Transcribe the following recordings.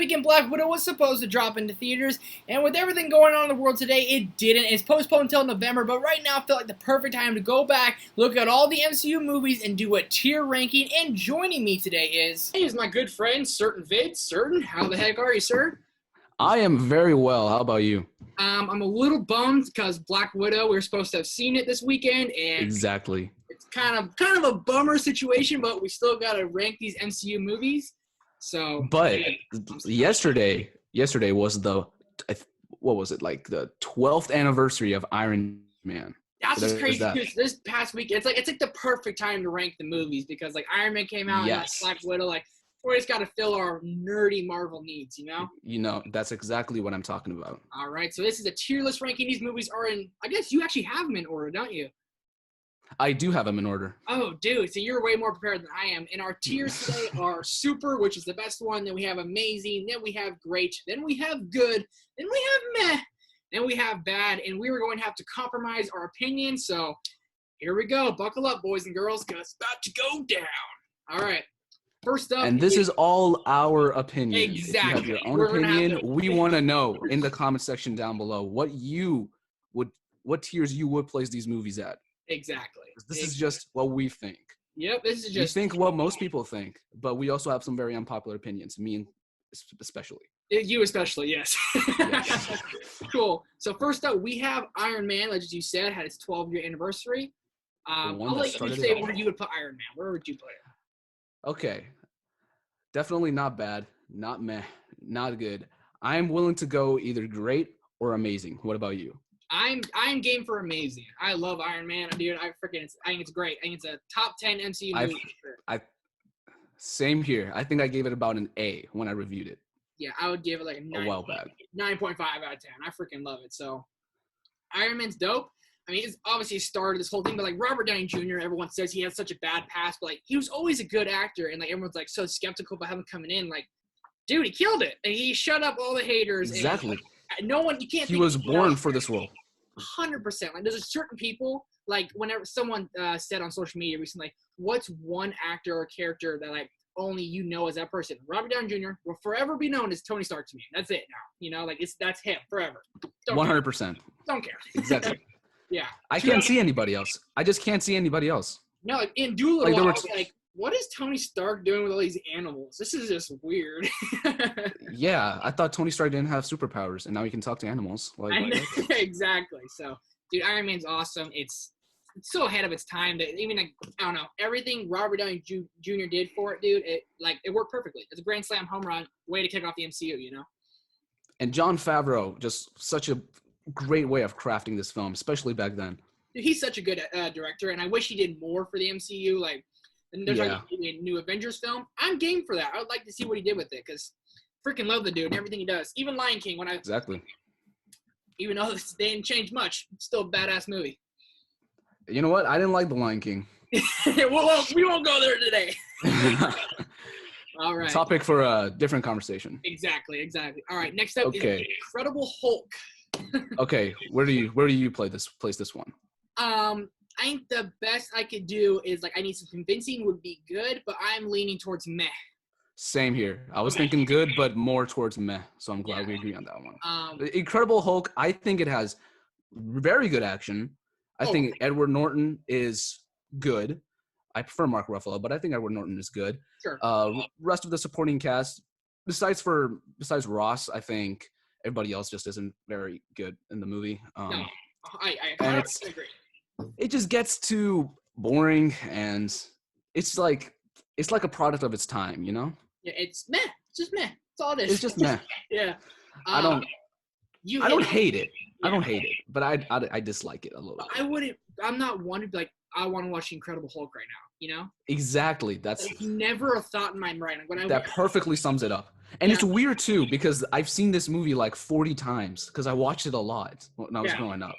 weekend, Black Widow was supposed to drop into theaters, and with everything going on in the world today, it didn't. It's postponed until November, but right now I feel like the perfect time to go back, look at all the MCU movies, and do a tier ranking. And joining me today is my good friend, Certain Vids. Certain, how the heck are you, sir? I am very well. How about you? I'm a little bummed because Black Widow, we were supposed to have seen it this weekend, and Exactly. it's kind of a bummer situation, but we still got to rank these MCU movies. So, But yesterday was what was it, like the 12th anniversary of Iron Man. That's So just there's crazy that. because this past week, it's like the perfect time to rank the movies because like Iron Man came out Yes. and like Black Widow, like we just got to fill our nerdy Marvel needs, you know? You know, that's exactly what I'm talking about. All right, so this is a tier list ranking. These movies are in, I guess you actually have them in order, don't you? I do have them in order. Oh, dude, so you're way more prepared than I am. And our tiers today are super, which is the best one. Then we have amazing. Then we have great. Then we have good. Then we have meh. Then we have bad. And we were going to have to compromise our opinion. So here we go. Buckle up, boys and girls, because it's about to go down. All right. First up. And this is all our opinion. Exactly. If you have your own We're gonna opinion, have to- we want to know in the comment section down below what tiers you would place these movies at. Exactly. This is just what we think. Yep, this is We just. think what most people think, but we also have some very unpopular opinions, me especially. You especially, yes. Yes. Cool. So first up, we have Iron Man, like you said, had its 12-year anniversary. The one I'll that let you started say it all. where you would put Iron Man. Where would you put it? Okay. Definitely not bad, not meh, not good. I'm willing to go either great or amazing. What about you? I'm game for amazing. I love Iron Man, dude. I think it's great. I think it's a top 10 MCU movie. For sure. Same here. I think I gave it about an A when I reviewed it Yeah, I would give it like a 9, a while back. 9.5 out of 10. I freaking love it. So Iron Man's dope. I mean, it's obviously started this whole thing, but like Robert Downey Jr., everyone says he has such a bad past, but like he was always a good actor, and like everyone's like so skeptical about him coming in. Like, dude, he killed it, and he shut up all the haters. Exactly. And no one, you can't. He think was anyone born else. for this role. 100%. Like, there's a certain people, like, whenever someone said on social media recently, what's one actor or character that, like, only you know as that person? Robert Downey Jr. will forever be known as Tony Stark to me. That's it now. You know, like, that's him forever. Don't 100%. Care. Don't care. Exactly. Yeah. I can't see anybody else. I just can't see anybody else. No, like, in Doolittle, Like, I was like, what is Tony Stark doing with all these animals? This is just weird. Yeah, I thought Tony Stark didn't have superpowers, and now he can talk to animals. Like, Exactly. So, dude, Iron Man's awesome. It's so ahead of its time that even like I don't know everything Robert Downey Jr. did for it, dude. It worked perfectly. It's a grand slam home run way to kick off the MCU. You know. And Jon Favreau, just such a great way of crafting this film, especially back then. Dude, he's such a good director, and I wish he did more for the MCU. Like, and there's like a new Avengers film. I'm game for that. I would like to see what he did with it because freaking love the dude and everything he does. Even Lion King, Exactly. even though they didn't change much, it's still a badass movie. You know what? I didn't like The Lion King. Well, we won't go there today. All right. Topic for a different conversation. Exactly. All right. Next up is Okay. Incredible Hulk. Okay, where do you place this one? I think the best I could do is like I need some convincing would be good, but I'm leaning towards meh. Same here. I was thinking good, but more towards meh. So I'm glad we agree on that one. The Incredible Hulk, I think it has very good action. I think Edward Norton is good. I prefer Mark Ruffalo, but I think Edward Norton is good. Sure. Rest of the supporting cast, besides Ross, I think everybody else just isn't very good in the movie. No, I and agree. It just gets too boring, and it's like a product of its time, you know? Yeah, it's meh. It's just meh. That's all it is. It's just meh. Yeah. I don't hate it. Yeah. I don't hate it, but I dislike it a little. I'm not one to be like, I want to watch The Incredible Hulk right now, you know? Exactly. That's like, never a thought in my brain. Like, that perfectly sums it up. And it's weird too because I've seen this movie like 40 times because I watched it a lot when I was growing up.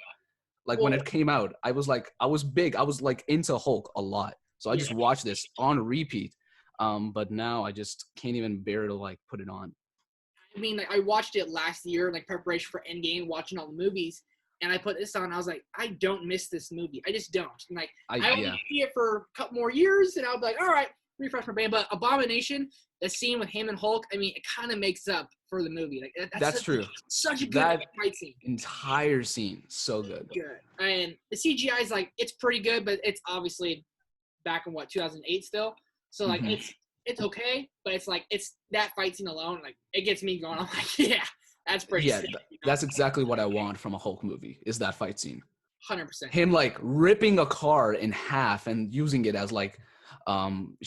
Like when it came out, I was big. I was like into Hulk a lot. So I just watched this on repeat. But now I just can't even bear to like put it on. I mean, like I watched it last year, like preparation for Endgame, watching all the movies. And I put this on. I was like, I don't miss this movie. I just don't. And like, I only see it for a couple more years, and I'll be like, all right, refresh my brain. But Abomination, the scene with him and Hulk, I mean, it kind of makes up for the movie. Like That's true. Such a good That fight scene. entire scene, so good. Good. And the CGI is like, it's pretty good, but it's obviously back in 2008 still. So like it's okay, but it's like it's that fight scene alone, like it gets me going. I'm like, yeah, that's pretty sick, that's exactly what I want from a Hulk movie, is that fight scene. 100%. Him like ripping a car in half and using it as like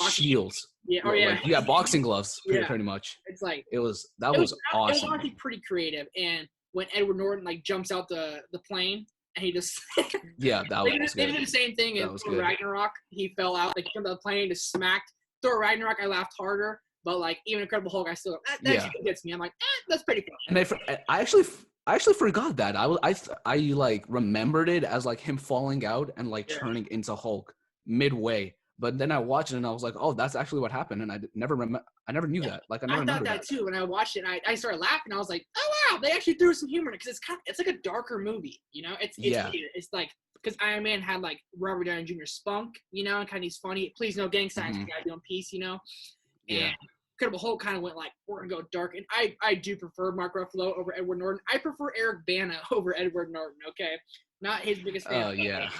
shields. Yeah, like, boxing gloves, pretty much. It's like that was awesome. It was honestly pretty creative. And when Edward Norton like jumps out the plane and he just that was they good. did the same thing in Thor Ragnarok. He fell out, like he jumped out the plane, just smacked. Thor Ragnarok, I laughed harder, but like even Incredible Hulk, I still that gets me. I'm like, that's pretty cool. And I actually forgot that. I like remembered it as like him falling out and like turning into Hulk midway. But then I watched it and I was like, oh, that's actually what happened, and I never knew that. Like I never thought that too when I watched it. And I started laughing. I was like, oh wow, they actually threw some humor in it, because it's like a darker movie, you know. It's like, because Iron Man had like Robert Downey Jr. spunk, you know, and kind of he's funny. Please no gang signs, we gotta be on peace, you know. And Incredible Hulk kind of went like, we're gonna go dark, and I do prefer Mark Ruffalo over Edward Norton. I prefer Eric Bana over Edward Norton. Okay, not his biggest fan. Oh yeah.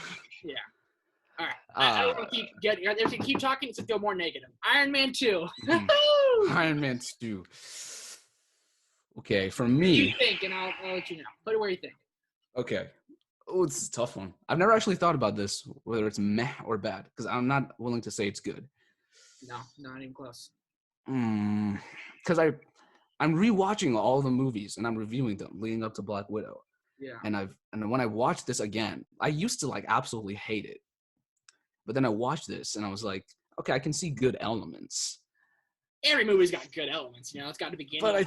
All right, I don't want to if you keep talking, it's go more negative. Iron Man 2. Iron Man 2. Okay, for me. What do you think? And I'll let you know. Put it where you think. Okay. Oh, it's a tough one. I've never actually thought about this, whether it's meh or bad, because I'm not willing to say it's good. No, not even close. Because I'm rewatching all the movies and I'm reviewing them leading up to Black Widow. Yeah. And when I watched this again, I used to like absolutely hate it. But then I watched this and I was like, okay, I can see good elements. Every movie's got good elements, you know. It's got to begin. But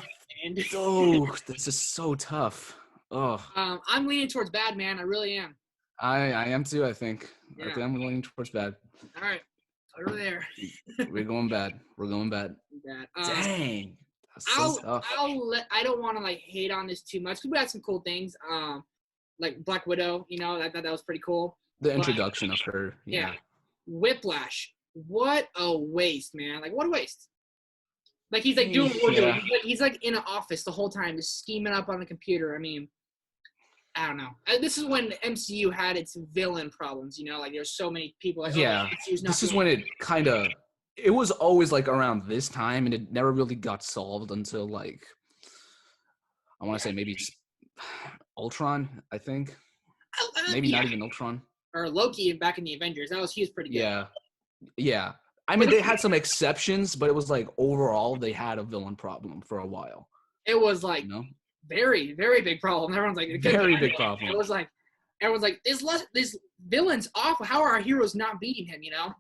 this is so tough. Oh. I'm leaning towards bad, man. I really am. I am too, I think. Yeah. I think I'm leaning towards bad. All right. Over there. We're going bad. Bad. Dang. That's so tough. I don't want to like hate on this too much. We had some cool things. Like Black Widow, you know, that was pretty cool. The introduction of her. Yeah. Whiplash. What a waste, man. Like, what a waste. Like, he's like doing what we're doing. He's like in an office the whole time, just scheming up on the computer. I mean, I don't know. This is when the MCU had its villain problems, you know? Like, there's so many people. Like, this is when it was always like around this time, and it never really got solved until like, I want to say maybe Ultron, I think. Maybe not even Ultron. Or Loki back in the Avengers. He was pretty good. Yeah. I mean, they had some exceptions, but it was like overall they had a villain problem for a while. It was like very, very big problem. Everyone's like, very big problem. It was like, everyone's like, this villain's awful. How are our heroes not beating him? You know?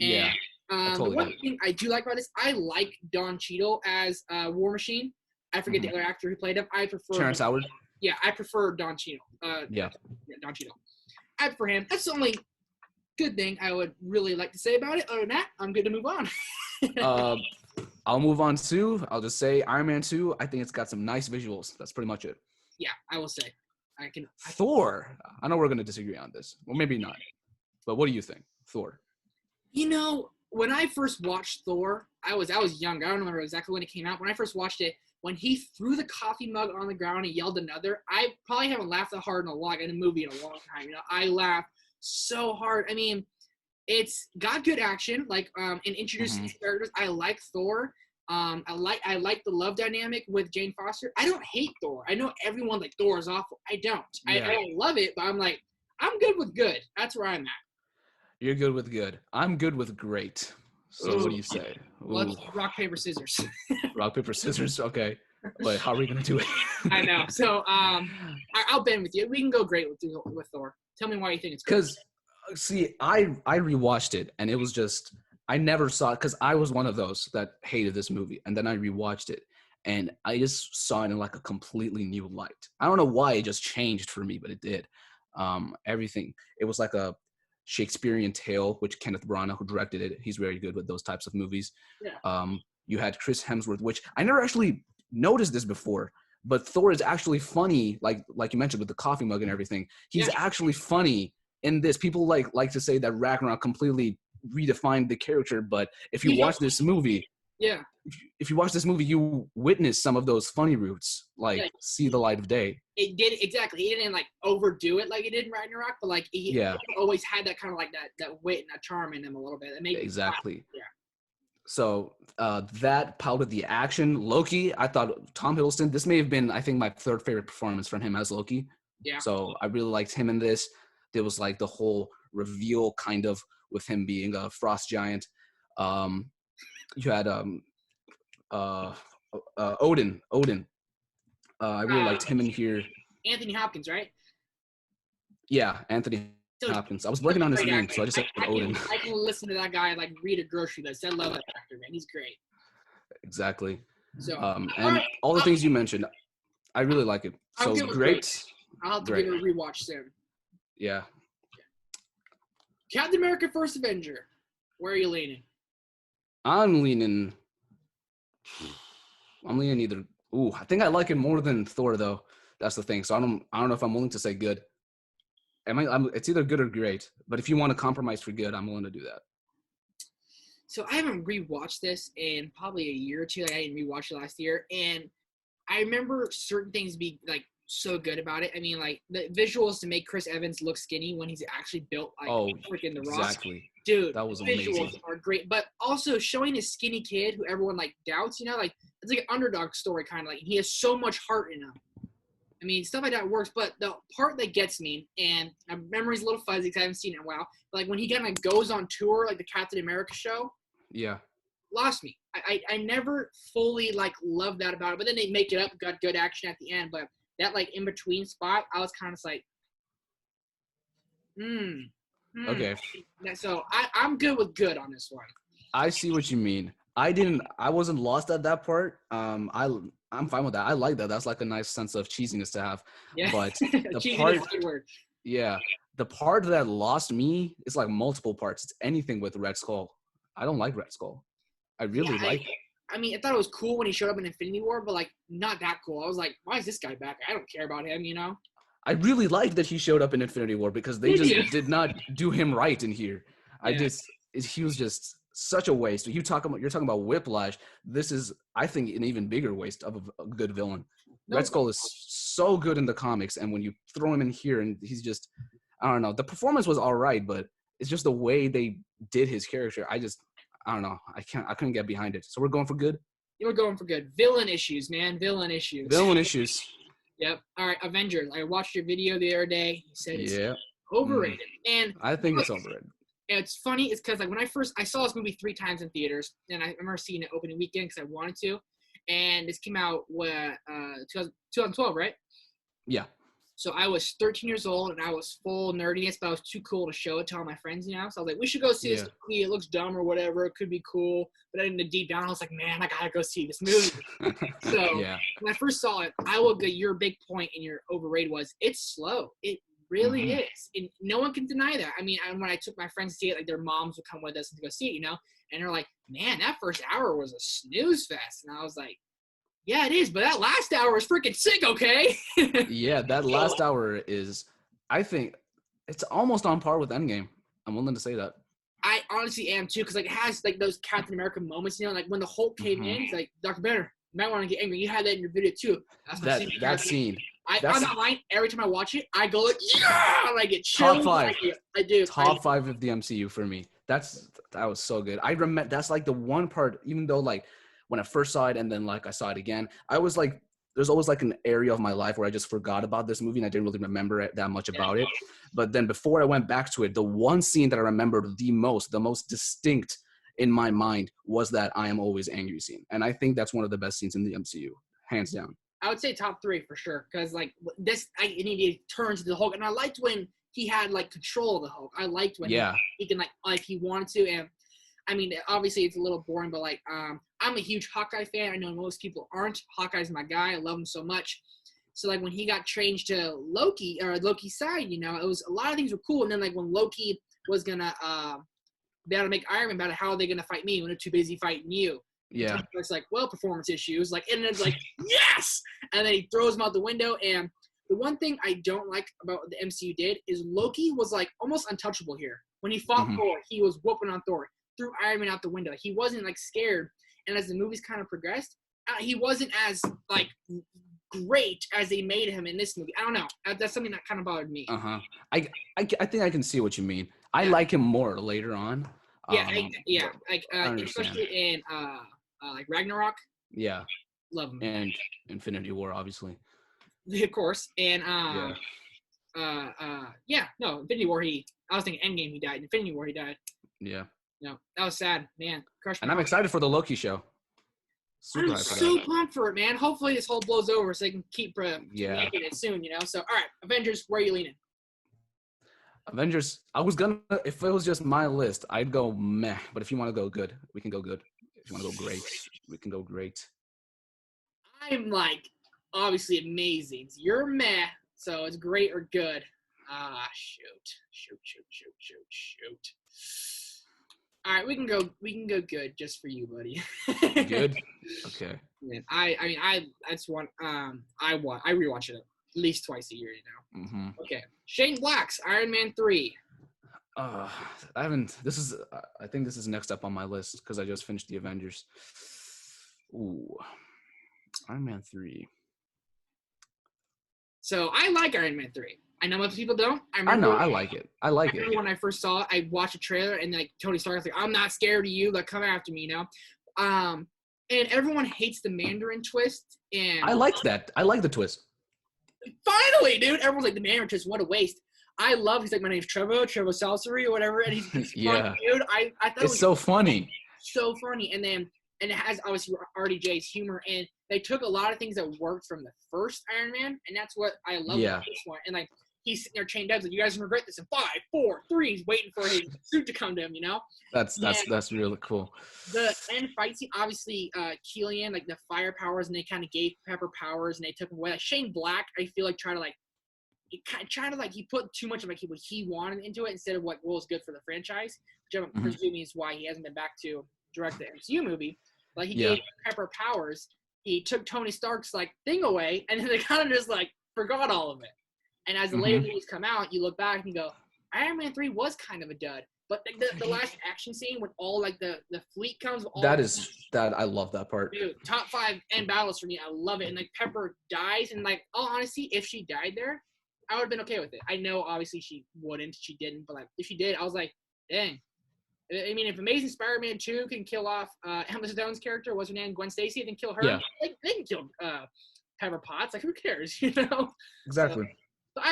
And, the one thing I do like about this, I like Don Cheadle as War Machine. I forget the other actor who played him. I prefer Terrence Howard. Yeah, I prefer Don Cheadle. Don Cheadle. I prefer him. That's the only good thing I would really like to say about it. Other than that, I'm good to move on. I'll move on too. I'll just say Iron Man 2, I think it's got some nice visuals. That's pretty much it. Yeah, I will say. Thor. I know we're going to disagree on this. Well, maybe not. But what do you think? Thor. You know, when I first watched Thor, I was young. I don't remember exactly when it came out. When I first watched it, when he threw the coffee mug on the ground and yelled another, I probably haven't laughed that hard in a movie in a long time. You know, I laughed so hard. I mean, it's got good action, like in introducing these characters. I like Thor. I like the love dynamic with Jane Foster. I don't hate Thor. I know everyone like Thor is awful. I don't. I don't love it, but I'm like, I'm good with good. That's where I'm at. You're good with good. I'm good with great. So what do you say? Let's rock, paper, scissors. Rock, paper, scissors. Okay. But how are we gonna do it? I know. So I'll bend with you. We can go great with Thor. Tell me why you think it's good. Because see, I rewatched it and it was just I never saw it because I was one of those that hated this movie, and then I rewatched it and I just saw it in like a completely new light. I don't know why it just changed for me, but it did. Everything. It was like a Shakespearean tale, which Kenneth Branagh, who directed it, he's very good with those types of movies. Yeah. You had Chris Hemsworth, which I never actually noticed this before, but Thor is actually funny, like you mentioned with the coffee mug and everything. He's actually funny in this. People like to say that Ragnarok completely redefined the character. But if you watch this movie, yeah, if you watch this movie, you witness some of those funny roots, like see the light of day. It did exactly. He didn't like overdo it like it did in Ragnarok, but like he always had that kind of like that wit and that charm in him a little bit. It made exactly. Yeah. So that piled with the action. Loki, I thought Tom Hiddleston. This may have been, I think, my third favorite performance from him as Loki. Yeah. So I really liked him in this. There was like the whole reveal kind of with him being a frost giant. You had Odin. I really liked him in here. Anthony Hopkins, right? Yeah, Anthony Hopkins. I was working on his name, so I just said Odin. I can listen to that guy like read a grocery list. I love that actor, man. He's great. Exactly. So and all the things you mentioned, I really like it. So great. I'll have to give it a rewatch soon. Yeah. Captain America: First Avenger. Where are you leaning? I'm leaning either. Ooh, I think I like it more than Thor, though. That's the thing. So I don't know if I'm willing to say good. It's either good or great. But if you want to compromise for good, I'm willing to do that. So I haven't rewatched this in probably a year or two. Like I didn't rewatch it last year, and I remember certain things being like so good about it. I mean, like the visuals to make Chris Evans look skinny when he's actually built like freaking The Rock. Exactly. Dude, that was visuals amazing. Are great, but also showing a skinny kid who everyone like doubts. You know, like it's like an underdog story kind of like he has so much heart in him. I mean, stuff like that works, but the part that gets me, and my memory's a little fuzzy because I haven't seen it in a while, but like when he kind of goes on tour, like the Captain America show, lost me. I never fully like loved that about it, but then they make it up, got good action at the end, but that like in between spot, I was kind of like, Okay. So I'm good with good on this one. I see what you mean. I wasn't lost at that part. I'm fine with that. I like that. That's like a nice sense of cheesiness to have. Yeah. But the part, the part that lost me is like multiple parts. It's anything with Red Skull. I don't like Red Skull. I really like it. I mean, I thought it was cool when he showed up in Infinity War, but like not that cool. I was like, why is this guy back? I don't care about him, you know? I really liked that he showed up in Infinity War because they just did not do him right in here. He was just such a waste. You're talking about Whiplash. This is, I think, an even bigger waste of a good villain. Red Skull is so good in the comics, and when you throw him in here, and he's just, I don't know. The performance was all right, but it's just the way they did his character. I don't know. I couldn't get behind it. So we're going for good? Yeah, we're going for good. Villain issues, man. Villain issues. Yep. All right, Avengers. I watched your video the other day. You said it's overrated. And I think it's overrated. It's funny. It's because like when I saw this movie 3 times in theaters, and I remember seeing it opening weekend because I wanted to. And this came out 2012, right? Yeah. So I was 13 years old, and I was full nerdiness, but I was too cool to show it to all my friends, you know? So I was like, we should go see this movie. It looks dumb or whatever. It could be cool. But then deep down, I was like, man, I got to go see this movie. So when I first saw it, I will get your big point in your overrated was it's slow. It really is. And no one can deny that. I mean, when I took my friends to see it, like their moms would come with us to go see it, you know? And they're like, man, that first hour was a snooze fest. And I was like, yeah, it is, but that last hour is freaking sick, okay? Yeah, that last hour is, I think, it's almost on par with Endgame. I'm willing to say that. I honestly am, too, because like, it has like those Captain America moments, you know? Like, when the Hulk came in, he's like, Dr. Banner, you might want to get angry. You had that in your video, too. That's that scene. I'm not lying. Every time I watch it, I go like, yeah! Like, it chills. Top 5. I do. Top 5 of the MCU for me. That was so good. I remember, that's like the one part, even though like, when I first saw it and then like I saw it again, I was like, there's always like an area of my life where I just forgot about this movie and I didn't really remember it that much about it. But then before I went back to it, the one scene that I remembered the most distinct in my mind was that I am always angry scene. And I think that's one of the best scenes in the MCU, hands down. I would say top 3 for sure. Cause like this, he turns to the Hulk, and I liked when he had like control of the Hulk. I liked when he can like he wanted to. And I mean, obviously it's a little boring, but like, I'm a huge Hawkeye fan. I know most people aren't. Hawkeye's my guy. I love him so much. So like when he got changed to Loki or Loki's side, you know, it was a lot of things were cool. And then like when Loki was gonna be able to make Iron Man about it, how are they gonna fight me when they're too busy fighting you? Yeah. It's like, well, performance issues. Like, and it's like, yes! And then he throws him out the window. And the one thing I don't like about what the MCU did is Loki was like almost untouchable here. When he fought Mhm. Thor, he was whooping on Thor, threw Iron Man out the window. Like, he wasn't like scared. And as the movies kind of progressed, he wasn't as like great as they made him in this movie. I don't know. That's something that kind of bothered me. I think I can see what you mean. I Yeah. like him more later on. Yeah, But like I understand. especially in like Ragnarok. Yeah, Love him, and Infinity War, obviously. of course. And Yeah. yeah, no, Infinity War. I was thinking Endgame. He died. Infinity War. He died. Yeah. No, that was sad, man. Crushed my And I'm heart. excited for the Loki show. Super I'm hyped for so that. pumped for it, man. Hopefully this whole blows over so they can keep Yeah. making it soon. So all right, Avengers. Where are you leaning? Avengers, I was gonna, if it was just my list, I'd go meh. But if you want to go good, we can go good. If you want to go great, we can go great. I'm like obviously amazing. You're meh, so it's great or good. Shoot. All right, we can go good just for you, buddy. Good? Okay. Man, I that's one I rewatch it at least twice a year, Mm-hmm. Okay. Shane Black's Iron Man 3. I think this is next up on my list because I just finished the Avengers. Ooh. Iron Man 3. So I like Iron Man 3. I know most people don't. I know, I like it. I like it. When I first saw it, I watched a trailer and like Tony Stark was like, I'm not scared of you, like come after me, And everyone hates the Mandarin twist. And I liked that. I like the twist. finally, dude, everyone's like, the Mandarin twist, what a waste. I love, he's like, my name's Trevor Salsary or whatever, and he's Yeah. funny, dude. I thought it was so funny. so funny. And it has obviously RDJ's humor, and they took a lot of things that worked from the first Iron Man, and that's what I love about this one. And like he's sitting there chained up, like, you guys regret this in 5, 4, 3. He's waiting for his suit to come to him, That's really cool. The end fight scene, obviously, Killian, like the fire powers, and they kind of gave Pepper powers, and they took away. Like Shane Black, I feel like he put too much of like what he wanted into it instead of what was good for the franchise, which I'm presuming is why he hasn't been back to direct the MCU movie. Like he gave Pepper powers, he took Tony Stark's like thing away, and then they kind of just like forgot all of it. And as the later movies come out, you look back and you go, Iron Man 3 was kind of a dud. But the last action scene when all like the fleet comes, I love that part. Dude, top 5 end battles for me. I love it. And like Pepper dies, and like all honesty, if she died there, I would have been okay with it. I know obviously she wouldn't, she didn't, but like if she did, I was like, dang. I mean, if Amazing Spider-Man 2 can kill off Emma Stone's character, what's her name, Gwen Stacy, then kill her. Yeah. They can kill Pepper Potts. Like who cares, Exactly. So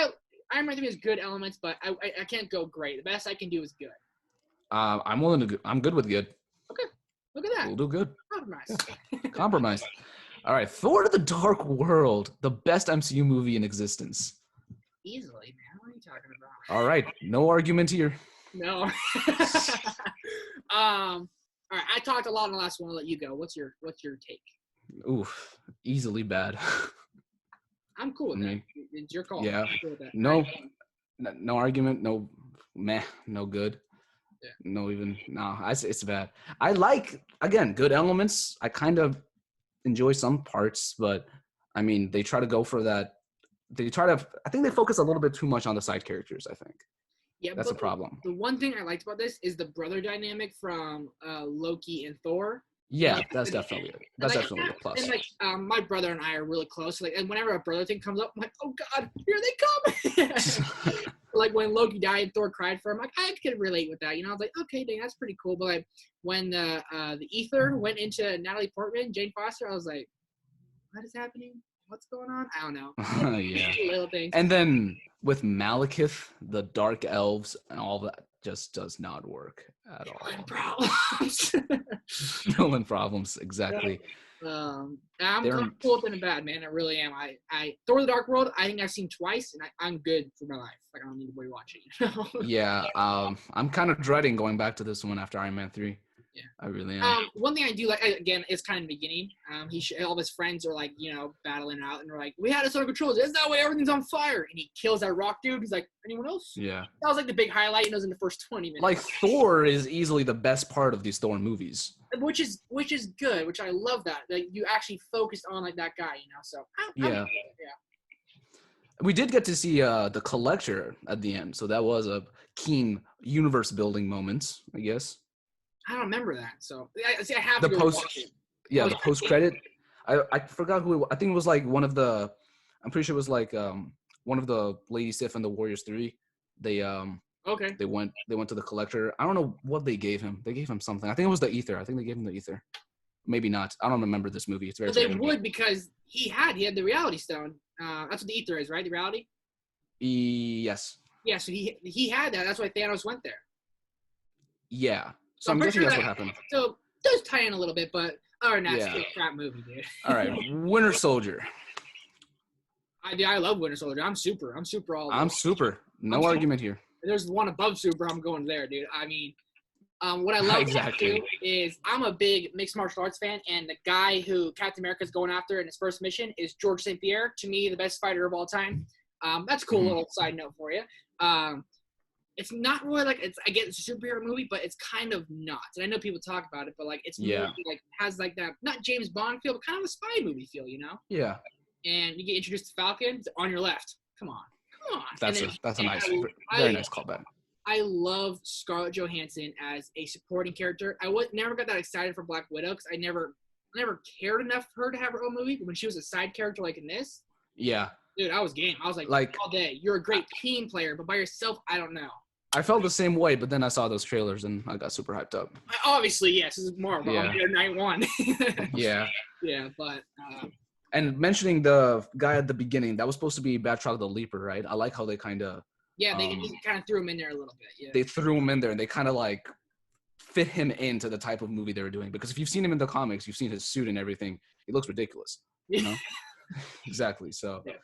I'm right there has good elements, but I can't go great. The best I can do is good. I'm willing to go. I'm good with good. Okay, look at that. We'll do good. Compromise. Yeah. Compromise. All right, Thor: The Dark World, the best MCU movie in existence. Easily, man. What are you talking about? All right, no argument here. No. All right, I talked a lot in the last one. I'll let you go. What's your take? Oof, easily bad. I'm cool with that. It's your call. Yeah. Cool with that. No argument. No meh. No good. Yeah. It's bad. I like, again, good elements. I kind of enjoy some parts, but I mean, they try to go for that. I think they focus a little bit too much on the side characters, I think. Yeah, that's a problem. The one thing I liked about this is the brother dynamic from Loki and Thor. Yeah, that's definitely a plus. And like my brother and I are really close. Like, and whenever a brother thing comes up, I'm like, oh God, here they come. Like when Loki died and Thor cried for him, like I could relate with that. I was like, okay, dang, that's pretty cool. But like when the ether went into Natalie Portman, Jane Foster, I was like, what is happening? What's going on? I don't know. Yeah. Little things. And then with Malekith, the Dark Elves, and all that just does not work at all. Problems. Villain problems, exactly. I'm comfortable with it in a bad, man. I really am. I Thor: The Dark World, I think I've seen twice, and I'm good for my life. Like I don't need to rewatch it. Yeah. I'm kind of dreading going back to this one after Iron Man 3. Yeah, I really am. One thing I do like, again, is kind of the beginning. All of his friends are like, battling it out, and they're like, "We had us under control. That's that way. Everything's on fire." And he kills that rock dude. He's like, "Anyone else?" Yeah. That was like the big highlight. And it was in the first 20 minutes. Like Thor is easily the best part of these Thor movies. Which is good. Which I love that. Like you actually focused on like that guy. So yeah. We did get to see the Collector at the end, so that was a keen universe building moment, I guess. I don't remember that. So I have The to go post, watch it. yeah, Oh, the post credit. I forgot who. I think it was like one of the. I'm pretty sure it was like one of the Lady Sif and the Warriors 3. They okay. they went to the Collector. I don't know what they gave him. They gave him something. I think it was the Ether. I think they gave him the Ether. Maybe not. I don't remember this movie. It's very. But they would because he had the Reality Stone. That's what the Ether is, right? The Reality. Yes. Yeah. So he had that. That's why Thanos went there. Yeah. So I'm pretty guessing sure that's what happened. So it does tie in a little bit, but other than that, Yeah. it's still a crap movie, dude. All right, Winter Soldier. I love Winter Soldier. I'm super all. I'm super. No argument here. There's one above super. I'm going there, dude. I mean, what I love Exactly. too is I'm a big mixed martial arts fan, and the guy who Captain America's going after in his first mission is George St. Pierre. To me, the best fighter of all time. That's a cool little side note for you. It's not really like I get it's a superhero movie, but it's kind of not. And I know people talk about it, but like it's more like has like that not James Bond feel, but kind of a spy movie feel, you know? Yeah. And you get introduced to Falcon on your left. Come on. That's a nice, very nice callback. I love Scarlett Johansson as a supporting character. I never got that excited for Black Widow because I never cared enough for her to have her own movie. But when she was a side character like in this, yeah, dude, I was game. I was like all day. You're a great team player, but by yourself, I don't know. I felt the same way, but then I saw those trailers and I got super hyped up. Obviously, yes, this is Marvel. Yeah. I'm here night one. Yeah. Yeah, but. And mentioning the guy at the beginning, that was supposed to be Batroc the Leaper, right? I like how they kind of. Yeah, they just kind of threw him in there a little bit. Yeah. They threw him in there and they kind of like fit him into the type of movie they were doing. Because if you've seen him in the comics, you've seen his suit and everything. He looks ridiculous. You know? Exactly. So. Yeah.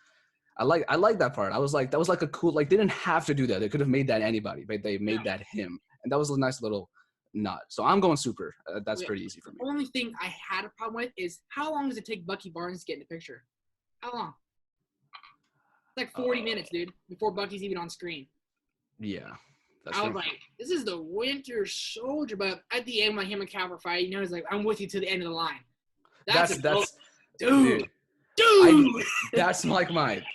I like that part. I was like, that was like a cool, like they didn't have to do that. They could have made that anybody, but they made that him. And that was a nice little nod. So I'm going super. That's pretty easy for me. The only thing I had a problem with is how long does it take Bucky Barnes to get in the picture? How long? It's like 40 minutes, dude, before Bucky's even on screen. Yeah. I was like, this is the Winter Soldier. But at the end, when him and Cap are fighting, you know, he's like, I'm with you to the end of the line. That's dude. That's like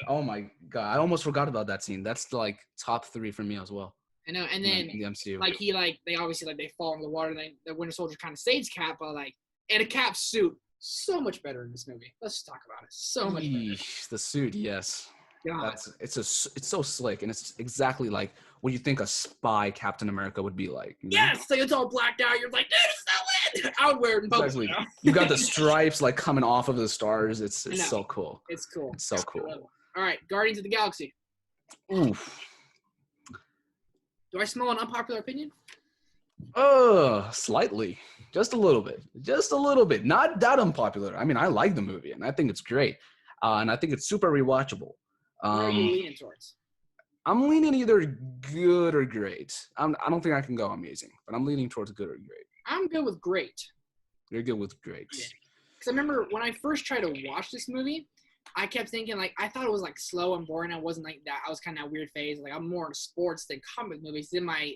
oh my god, I almost forgot about that scene. That's like top 3 for me as well. I know, and then in the MCU, they obviously they fall in the water, and the Winter Soldier kind of saves Cap, but and a Cap suit so much better in this movie. Let's just talk about it. So much better. The suit, yes. God. It's so slick, and it's exactly like what you think a spy Captain America would be like. Yes, like it's all blacked out. You're like, dude, it's so lit. I would wear it in public. Exactly. You got the stripes like coming off of the stars. It's so cool. It's cool. It's so cool. All right, Guardians of the Galaxy. Oof. Do I smell an unpopular opinion? Slightly. Just a little bit. Not that unpopular. I mean, I like the movie, and I think it's great. And I think it's super rewatchable. Where are you leaning towards? I'm leaning either good or great. I don't think I can go amazing, but I'm leaning towards good or great. I'm good with great. You're good with great. Yeah. Because I remember when I first tried to watch this movie, I kept thinking, I thought it was, slow and boring. I wasn't like that. I was kind of that weird phase. I'm more into sports than comic movies. Then my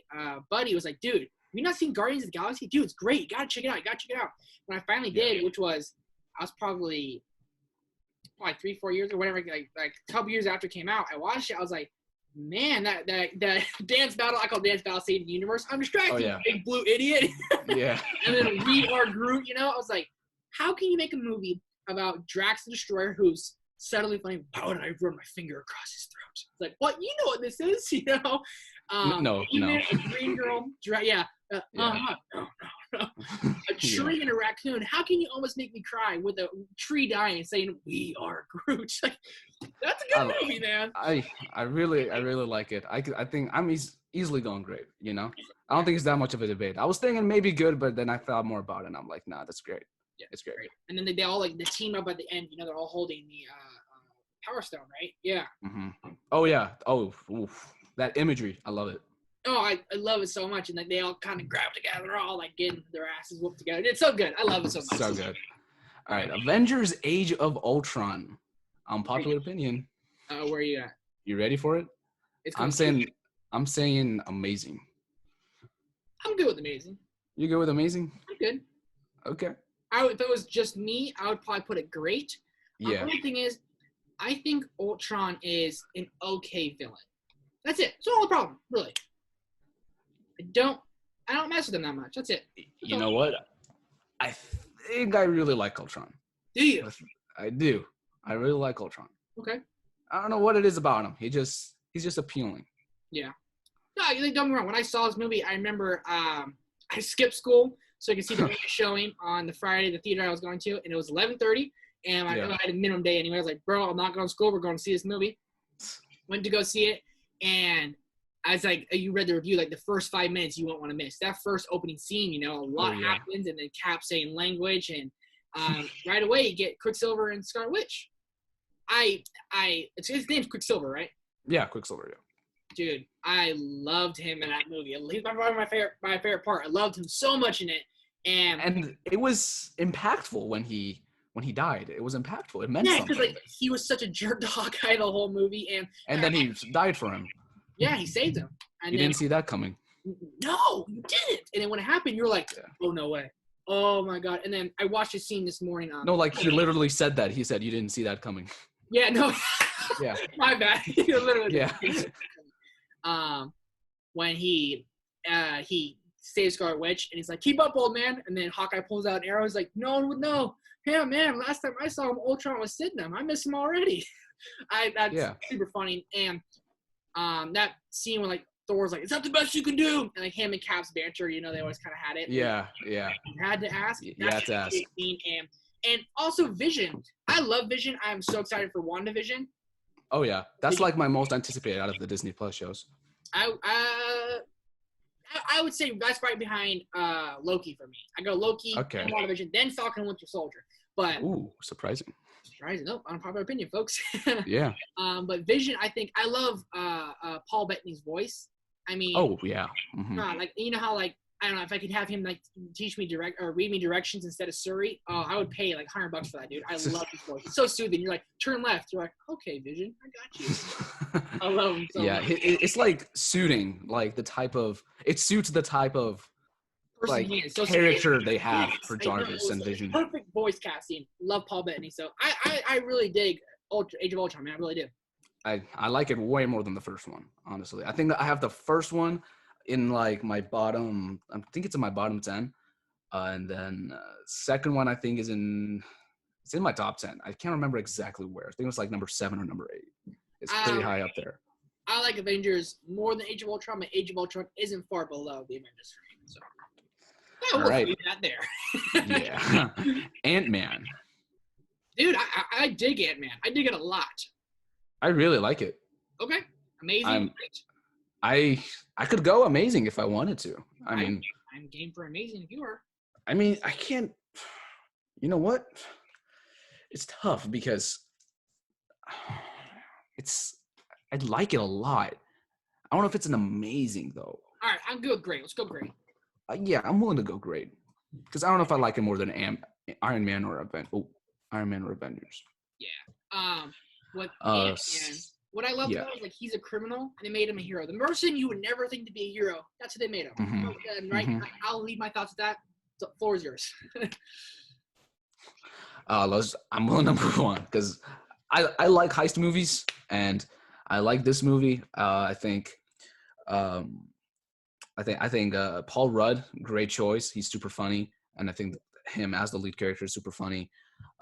buddy was like, dude, have you not seen Guardians of the Galaxy? Dude, it's great. You got to check it out. When I finally did, which was, I was probably 3-4 years or whatever, like a couple years after it came out, I watched it. I was like, man, that dance battle, I call dance battle saving the universe. I'm distracted, big blue idiot. Yeah. And then we are Groot, I was like, how can you make a movie about Drax the Destroyer who's suddenly playing, how did I run my finger across his throat? It's like, what? You know what this is, No. A green girl, no. A tree and a raccoon. How can you almost make me cry with a tree dying and saying, we are Groot? That's a good movie, man. I really like it. I think I'm easily going great, I don't think it's that much of a debate. I was thinking maybe good, but then I thought more about it, and I'm like, nah, that's great. Yeah, it's great. And then they all the team up at the end. They're all holding the Power Stone, right? Yeah. Mm-hmm. Oh yeah. Oh, oof. That imagery, I love it. Oh, I love it so much, and they all kind of grab together. They're all getting their asses whooped together. It's so good. I love it so much. So good. All right, Avengers: Age of Ultron. Unpopular opinion. Where are you at? You ready for it? I'm saying amazing. I'm good with amazing. You good with amazing? I'm good. Okay. If it was just me, I would probably put it great. Yeah. The only thing is, I think Ultron is an okay villain. That's it. It's all the problem, really. I don't mess with him that much. That's it. You know what? I think I really like Ultron. Do you? I do. I really like Ultron. Okay. I don't know what it is about him. He's just appealing. Yeah. No, don't get me wrong. When I saw this movie, I remember I skipped school so I could see the movie showing on the Friday, the theater I was going to, and it was 11:30, and I had a minimum day anyway. I was like, bro, I'm not going to school. We're going to see this movie. Went to go see it, and I was like, you read the review, like the first 5 minutes you won't want to miss. That first opening scene, a lot happens, and then Cap saying language, and right away you get Quicksilver and Scarlet Witch. His name's Quicksilver, right? Yeah, Quicksilver, yeah. Dude, I loved him in that movie. He's my favorite part. I loved him so much in it, and it was impactful when he died. It was impactful. It meant something. Because he was such a jerk to Hawkeye the whole movie, and then he died for him. Yeah, he saved him. And you didn't see that coming. No, you didn't. And then when it happened, you're like, oh no way. Oh my god. And then I watched his scene this morning. No, like he literally said that. He said you didn't see that coming. Yeah, no. Yeah. My bad. He literally. Yeah. When he saves Scarlet Witch and he's like, keep up, old man. And then Hawkeye pulls out an arrow. He's like, no one would know. Yeah, man. Last time I saw him, Ultron was sitting him. I miss him already. That's super funny. And that scene when like Thor's like, is that the best you can do? And like him and Cap's banter, they always kind of had it. Yeah. You had to ask. You had to ask. Scene. And also Vision. I love Vision. I'm so excited for WandaVision. Oh yeah, that's like my most anticipated out of the Disney Plus shows. I would say that's right behind Loki for me. I go Loki, then WandaVision, then Falcon and Winter Soldier. But surprising. No, unpopular opinion, folks. Yeah. But Vision, I think I love Paul Bettany's voice. I mean. Oh yeah. Mm-hmm. Like how like I don't know if I could have him like teach me read me directions instead of Suri. Oh, I would pay like $100 for that, dude. I love his voice. It's so soothing. You're like, turn left. You're like, okay, Vision, I got you. I love him so much. It's like suiting like it suits the type of like character they have for Jarvis and Vision. Perfect voice casting. Love Paul Bettany. So I really dig Age of Ultron, man. I really do. I like it way more than the first one, honestly. I think that I have the first one in like my bottom, I think it's in my bottom 10. And then second one I think it's in my top 10. I can't remember exactly where. I think it was like number 7 or number 8. It's pretty high up there. I like Avengers more than Age of Ultron, but Age of Ultron isn't far below the Avengers for me. So we'll leave that there. Yeah. Ant-Man. Dude, I dig Ant-Man. I dig it a lot. I really like it. Okay. Amazing. I could go amazing if I wanted to. I'm game for amazing if you are. I mean, I can't. You know what? It's tough because I like it a lot. I don't know if it's an amazing though. All right, I'm good. Great. Let's go great. Yeah, I'm willing to go great because I don't know if I like it more than Iron Man or Avengers. Yeah. With Ant-Man, what I love though is like he's a criminal and they made him a hero. The person you would never think to be a hero, that's who they made him. Mm-hmm. Right? Mm-hmm. I'll leave my thoughts at that. The floor is yours. I'm willing to move on because I like heist movies and I like this movie. I think Paul Rudd, great choice. He's super funny, and I think him as the lead character is super funny.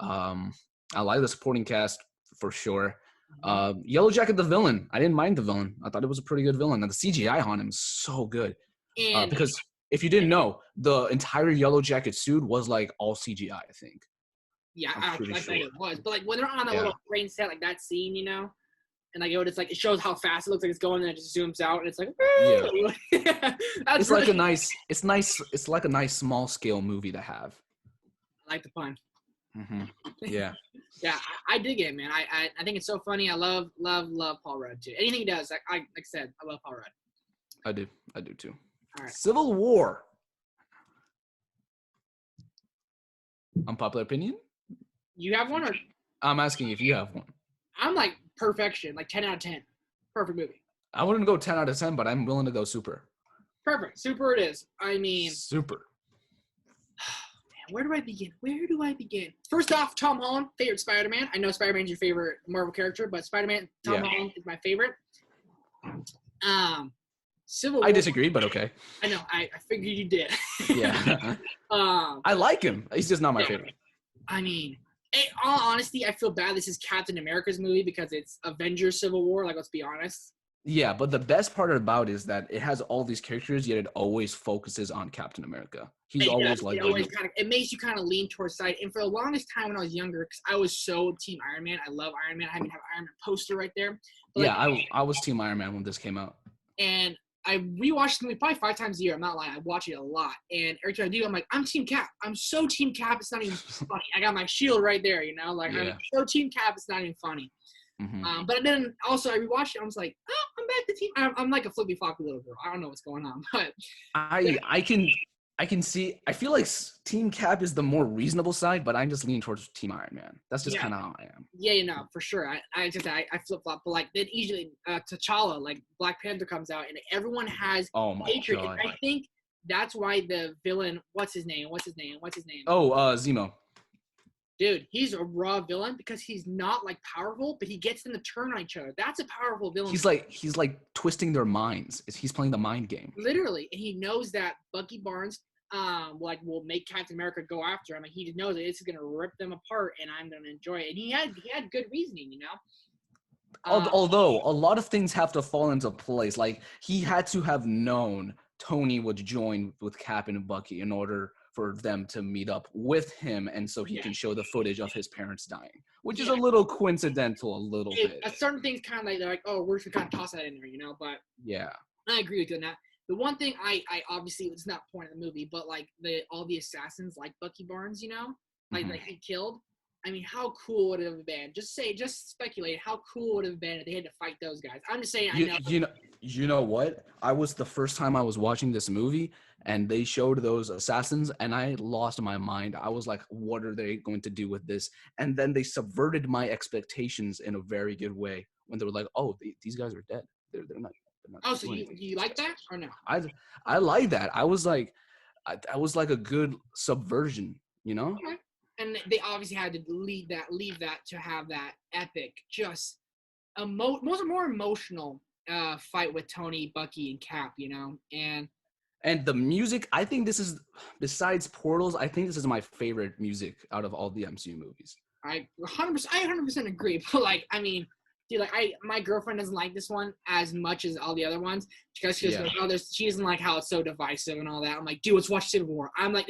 I like the supporting cast for sure. Yellow Jacket, the villain. I didn't mind the villain. I thought it was a pretty good villain. And the CGI on him is so good. Because if you didn't know, the entire Yellow Jacket suit was like all CGI, I think. Yeah, I think it was. But like when they're on a little train set, like that scene, and like it shows how fast it looks like it's going, and it just zooms out, and it's like, it's like a nice, it's like a nice small scale movie to have. I like the pun. Mm-hmm. Yeah. Yeah, I dig it, man. I think it's so funny. I love Paul Rudd too. Anything he does, like I said, I love Paul Rudd. I do too. All right. Civil War. Unpopular opinion? You have one, or I'm asking if you have one. I'm like perfection, like 10 out of 10. Perfect movie. I wouldn't go 10 out of 10, but I'm willing to go super. Perfect. Super it is. I mean. Super. Where do I begin? First off, Tom Holland, favorite Spider-Man. I know Spider-Man's your favorite Marvel character, but Spider-Man, Tom Holland is my favorite. Civil War. I disagree, but okay. I know. I figured you did. Yeah. I like him. He's just not my favorite. I mean, in all honesty, I feel bad this is Captain America's movie because it's Avengers Civil War. Like, let's be honest. Yeah, but the best part about it is that it has all these characters, yet it always focuses on Captain America. He's always like... It makes you kind of lean towards side. And for the longest time when I was younger, because I was so Team Iron Man. I love Iron Man. I even have an Iron Man poster right there. But yeah, I was Team Iron Man when this came out. And I rewatched the movie probably 5 times a year. I'm not lying. I watch it a lot. And every time I do, I'm like, I'm Team Cap. I'm so Team Cap, it's not even funny. I got my shield right there, you know? Like, I'm so Team Cap, it's not even funny. Mm-hmm. But then also I rewatched it. I was like, oh, I'm back to Team. I'm like a flippy floppy little girl. I don't know what's going on, but I can see. I feel like Team Cap is the more reasonable side, but I'm just leaning towards Team Iron Man. That's just kind of how I am. Yeah, you know, for sure. I flip flop, but like then usually T'Challa, like Black Panther comes out, and everyone has hatred. God. And I think that's why the villain. What's his name? Oh, Zemo. Dude, he's a raw villain because he's not like powerful, but he gets them to turn on each other. That's a powerful villain. He's like twisting their minds. He's playing the mind game. Literally, and he knows that Bucky Barnes, will make Captain America go after him. Like he knows that this is gonna rip them apart, and I'm gonna enjoy it. And he had good reasoning, you know. Although a lot of things have to fall into place, like he had to have known Tony would join with Cap and Bucky in order for them to meet up with him, and so he can show the footage of his parents dying, which is a little coincidental, a little bit. Certain things kind of like they're like, oh, we're just kind of toss that in there, you know. But yeah, I agree with you on that. The one thing I obviously it's not point of the movie, but like all the assassins like Bucky Barnes, you know, like he killed. I mean, how cool would it have been? Just speculate. How cool would it have been if they had to fight those guys? I'm just saying. You know what? The first time I was watching this movie, and they showed those assassins, and I lost my mind. I was like, what are they going to do with this? And then they subverted my expectations in a very good way when they were like, oh, these guys are dead. They're not. Oh, so you like that or no? I like that. I was like a good subversion, you know? Okay. And they obviously had to leave that to have that epic, just more emotional fight with Tony, Bucky, and Cap, you know? And the music, I think this is, besides Portals, I think this is my favorite music out of all the MCU movies. I 100% agree. But like, I mean, dude, like my girlfriend doesn't like this one as much as all the other ones because she doesn't like how it's so divisive and all that. I'm like, dude, let's watch Civil War. I'm like,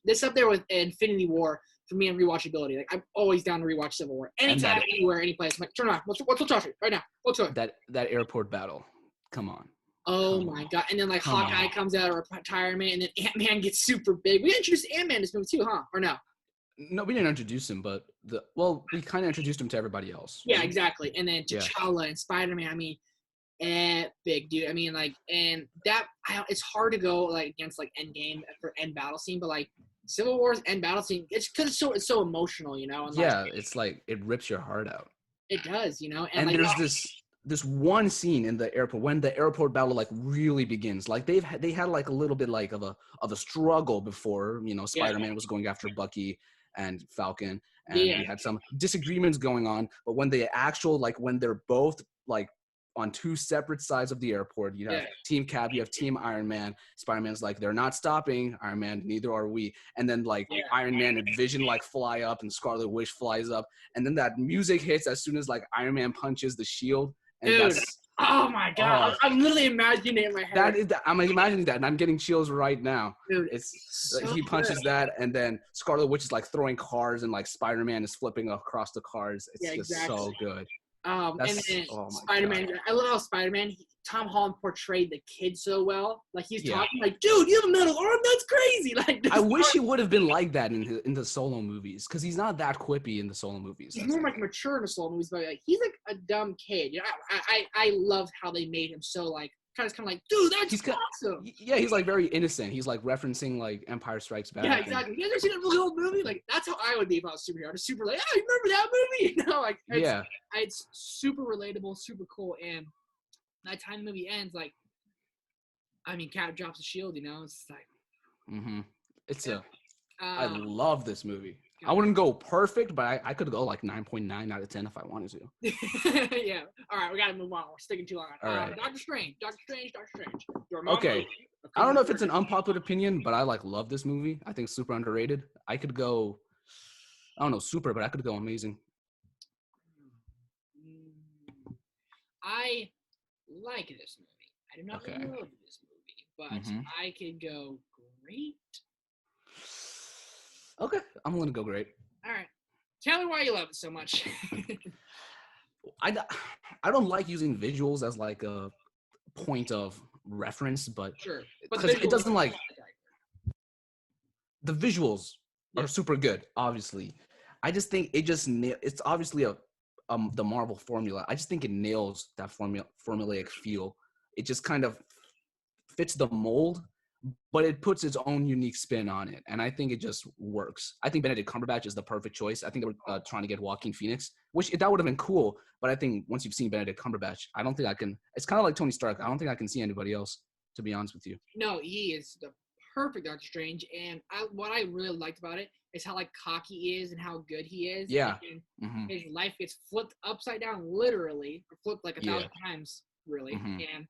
this up there with Infinity War for me and rewatchability. Like I'm always down to rewatch Civil War anytime, anywhere, any place. I'm like, turn it on. Let's watch it right now. Go to it. That airport battle. Come on. Oh my god! And then like Hawkeye comes out of retirement, and then Ant-Man gets super big. We introduced Ant-Man in this movie too, huh? Or no? No, we didn't introduce him, but we kind of introduced him to everybody else. Yeah, exactly. And then T'Challa and Spider-Man. I mean, big dude. I mean, like, and that it's hard to go like against like Endgame for end battle scene, but like Civil War's end battle scene, it's because it's so emotional, you know. And, it's like it rips your heart out. It does, you know. And like, there's this one scene in the airport when the airport battle like really begins. Like they had like a little bit like of a struggle before, you know, Spider-Man was going after Bucky and Falcon, and we had some disagreements going on. But when when they're both like on two separate sides of the airport, you have Team Cap, you have Team Iron Man. Spider-Man's like, they're not stopping. Iron Man, neither are we. And then like Iron Man and Vision like fly up, and Scarlet Witch flies up, and then that music hits as soon as like Iron Man punches the shield. And dude, oh my god! I'm literally imagining it in my head. I'm imagining that, and I'm getting chills right now. Dude, it's so he punches that, and then Scarlet Witch is like throwing cars, and like Spider-Man is flipping across the cars. It's just so good. And then Spider-Man. I love how Spider-Man. Tom Holland portrayed the kid so well. Like he's talking like, dude, you have a metal arm? That's crazy. Like I wish he would have been like that in the solo movies, because he's not that quippy in the solo movies. He's more like mature in the solo movies, but like he's like a dumb kid. You know, I loved how they made him so like kind of like, dude, that's awesome. He's like very innocent. He's like referencing like Empire Strikes Back. Yeah, exactly. You ever seen that really old movie? Like that's how I would be if I was a superhero. Just super like, you remember that movie? You know, like it's super relatable, super cool, and by the time the movie ends, like, I mean, Cap drops the shield. You know, it's like, I love this movie. I wouldn't go perfect, but I could go like 9.9 out of 10 if I wanted to. Yeah. All right, we gotta move on. We're sticking too long. All right. Doctor Strange. Okay. I don't know if it's an unpopular opinion, but I love this movie. I think it's super underrated. I could go, I don't know, super, but I could go amazing. I like this movie. I do not love this movie, but I could go great. Okay, I'm gonna go great. All right, tell me why you love it so much. I don't like using visuals as like a point of reference, but sure, because it doesn't like the visuals are super good. Obviously, I just think it's obviously the Marvel formula. I just think it nails that formulaic feel. It just kind of fits the mold, but it puts its own unique spin on it, and I think it just works. I think Benedict Cumberbatch is the perfect choice. I think they were trying to get Joaquin Phoenix, which that would have been cool, but I think once you've seen Benedict Cumberbatch, I don't think I can. It's kind of like Tony Stark. I don't think I can see anybody else, to be honest with you. No, he is the perfect Doctor Strange, and what I really liked about it is how like cocky he is and how good he is. Yeah. And his life gets flipped upside down, literally, or flipped like 1,000 times, really, and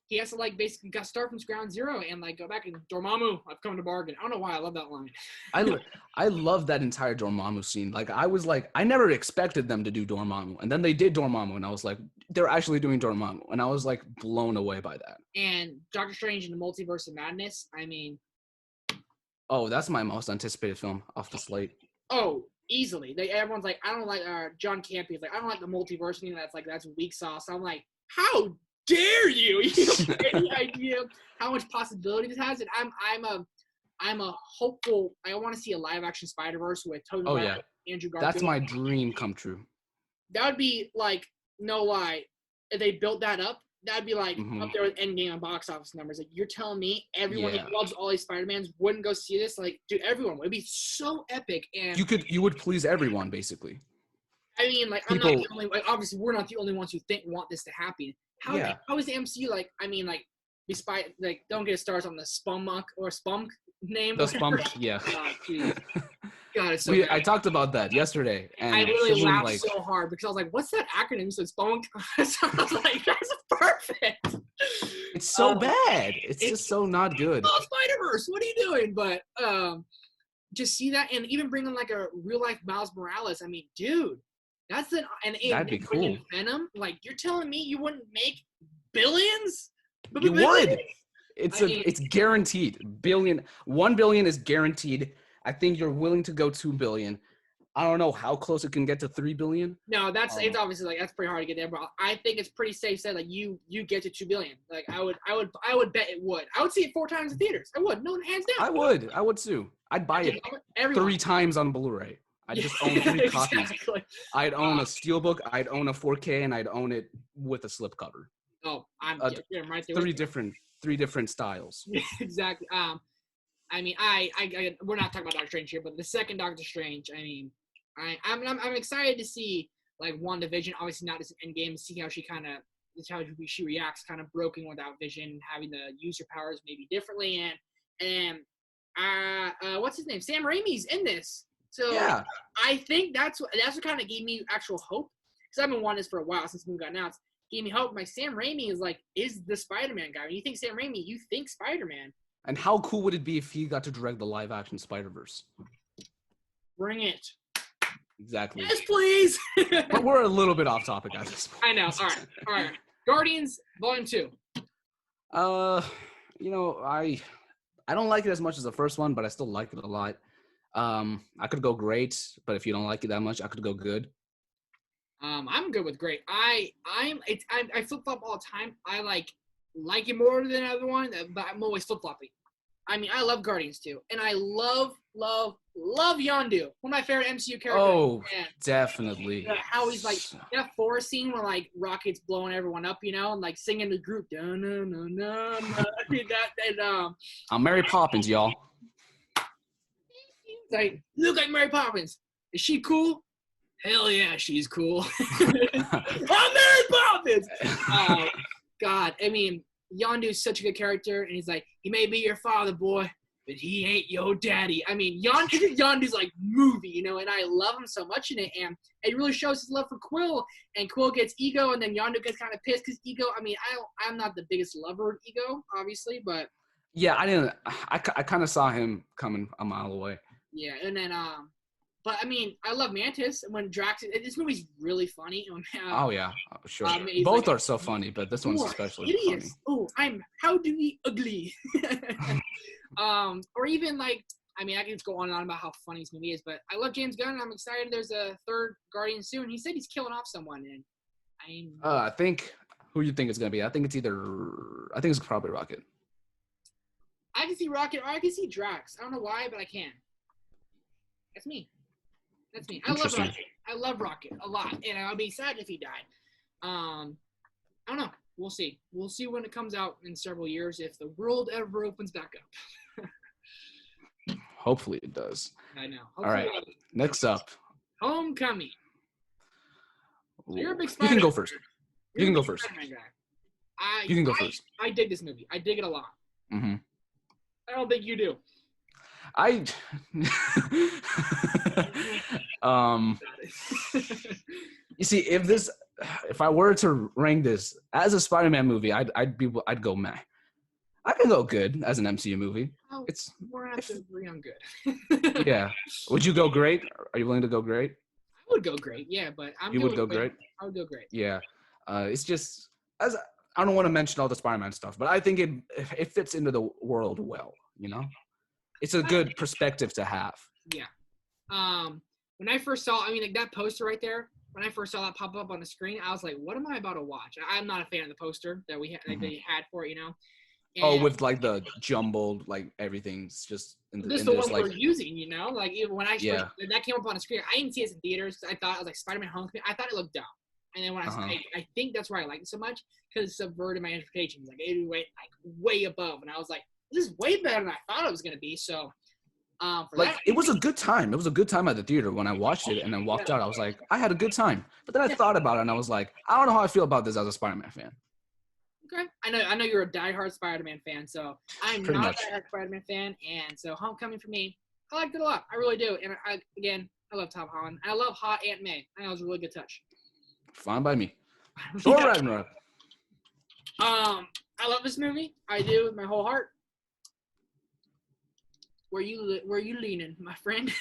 he has to like basically start from ground zero and like go back and Dormammu, I've come to bargain. I don't know why I love that line. I love that entire Dormammu scene. Like I never expected them to do Dormammu, and then they did Dormammu, and I was like, they're actually doing Dormammu, and I was like blown away by that. And Doctor Strange in the Multiverse of Madness, I mean, oh, that's my most anticipated film off the slate. Oh, easily. Everyone's like, I don't like John Campy's like, I don't like the multiverse thing. That's weak sauce. I'm like, how dare you? You don't have any idea how much possibility this has. And I'm a hopeful. I want to see a live action Spider-Verse with Tobey Maguire, Andrew Garfield. That's my dream come true. That would be like, no lie, if they built that up, that'd be like up there with Endgame on box office numbers. Like, you're telling me everyone who loves all these Spider-Mans wouldn't go see this? Like, dude, everyone would be so epic. And you would please everyone, basically. I mean, like, I'm not the only. Like, obviously, we're not the only ones who want this to happen. How is the MCU like? I mean, like, despite like, don't get stars on the Spunk name. The Spunk, yeah. God, it's so I talked about that yesterday, and I really laughed so hard because I was like, "What's that acronym?" So Spunk. So I was like, "That's perfect." It's so bad. It's just so not good. Oh, Spider-Verse, what are you doing? But just see that, and even bring in like a real life Miles Morales. I mean, dude. That'd be cool. Venom, like, you're telling me you wouldn't make billions? You would. It's guaranteed. 1 billion is guaranteed. I think you're willing to go 2 billion. I don't know how close it can get to 3 billion. No, it's obviously like that's pretty hard to get there, but I think it's pretty safe said like you get to 2 billion. Like I would bet it would. I would see it 4 times in theaters. I would. No, hands down. I would too. I'd buy it 3 times on Blu-ray. I just own 3 copies. I'd own a Steelbook, I'd own a 4K, and I'd own it with a slipcover. Oh, I'm right there. 3 different styles. Exactly. I mean, we're not talking about Doctor Strange here, but the second Doctor Strange. I mean, I'm excited to see like WandaVision. Obviously, not as an Endgame. See how she reacts, kind of broken without Vision, having to use her powers maybe differently, and what's his name? Sam Raimi's in this. So yeah. I think that's what kind of gave me actual hope, because I've been wanting this for a while since the movie got announced. Gave me hope. Like, Sam Raimi is the Spider-Man guy. When you think Sam Raimi, you think Spider-Man. And how cool would it be if he got to direct the live-action Spider-Verse? Bring it. Exactly. Yes, please. But we're a little bit off topic at this point. I know. All right. Guardians Volume 2. I don't like it as much as the first one, but I still like it a lot. I could go great, but if you don't like it that much, I could go good. I'm good with great. I flip flop all the time. I like it more than the other one, but I'm always flip flopping. I mean, I love Guardians too, and I love Yondu, one of my favorite MCU characters. Oh, definitely. How he's like that forest scene where like Rocket's blowing everyone up, and like singing the group. I'm Mary Poppins, y'all. Like, look like Mary Poppins. Is she cool? Hell yeah, she's cool. I'm Mary Poppins. God, I mean, Yondu's such a good character, and he's like, he may be your father, boy, but he ain't your daddy. I mean, Yondu's like movie, you know, and I love him so much in it, and it really shows his love for Quill, and Quill gets Ego, and then Yondu gets kind of pissed because Ego, I mean, I'm not the biggest lover of Ego, obviously, but. Yeah, I kind of saw him coming a mile away. Yeah, and then, but I mean, I love Mantis, and when Drax, this movie's really funny. Oh yeah, sure. like, Both are so funny, but this one's especially funny. Oh, how do we ugly? Or even like, I mean, I can just go on and on about how funny this movie is, but I love James Gunn, and I'm excited there's a third Guardian soon. He said he's killing off someone, and I think, who you think it's gonna be? I think it's probably Rocket. I can see Rocket, or I can see Drax. I don't know why, but I can. That's me. I love Rocket. I love Rocket a lot, and I'll be sad if he died. I don't know. We'll see. We'll see when it comes out in several years if the world ever opens back up. Hopefully it does. I know. All right. Next up. Homecoming. So you're a big You Spider-Man. can go first. You can go first. You can go first. I dig this movie. I dig it a lot. Mm-hmm. I don't think you do. You see, if I were to rank this as a Spider-Man movie, I'd go meh. I can go good as an MCU movie. Oh, we're gonna have to agree on good. Yeah. Would you go great? Are you willing to go great? I would go great, yeah, but You would go great? I would go great. Yeah. It's just I don't want to mention all the Spider-Man stuff, but I think it fits into the world well, you know? It's a good perspective to have. Yeah. When I first saw, I mean, like that poster right there, when I first saw that pop up on the screen, I was like, what am I about to watch? I'm not a fan of the poster that we had, that they had for it, you know? And with like the jumbled, like everything's just in this is the one we're using, you know? Like even when when that came up on the screen, I didn't see it in theaters. I thought it was like Spider-Man Homecoming. I thought it looked dumb. And then when I think that's why I like it so much, because it subverted my expectations. Like it went like way above, and I was like, this is way better than I thought it was gonna be. So, it was a good time. It was a good time at the theater when I watched it and then walked out. I was like, I had a good time. But then I thought about it and I was like, I don't know how I feel about this as a Spider-Man fan. Okay, I know you're a diehard Spider-Man fan, so I'm Pretty not much. a diehard Spider-Man fan, and so Homecoming for me, I liked it a lot. I really do. And I love Tom Holland. I love hot Aunt May. I know it was a really good touch. Fine by me. Thor Ragnarok. I love this movie. I do with my whole heart. Where you leaning, my friend?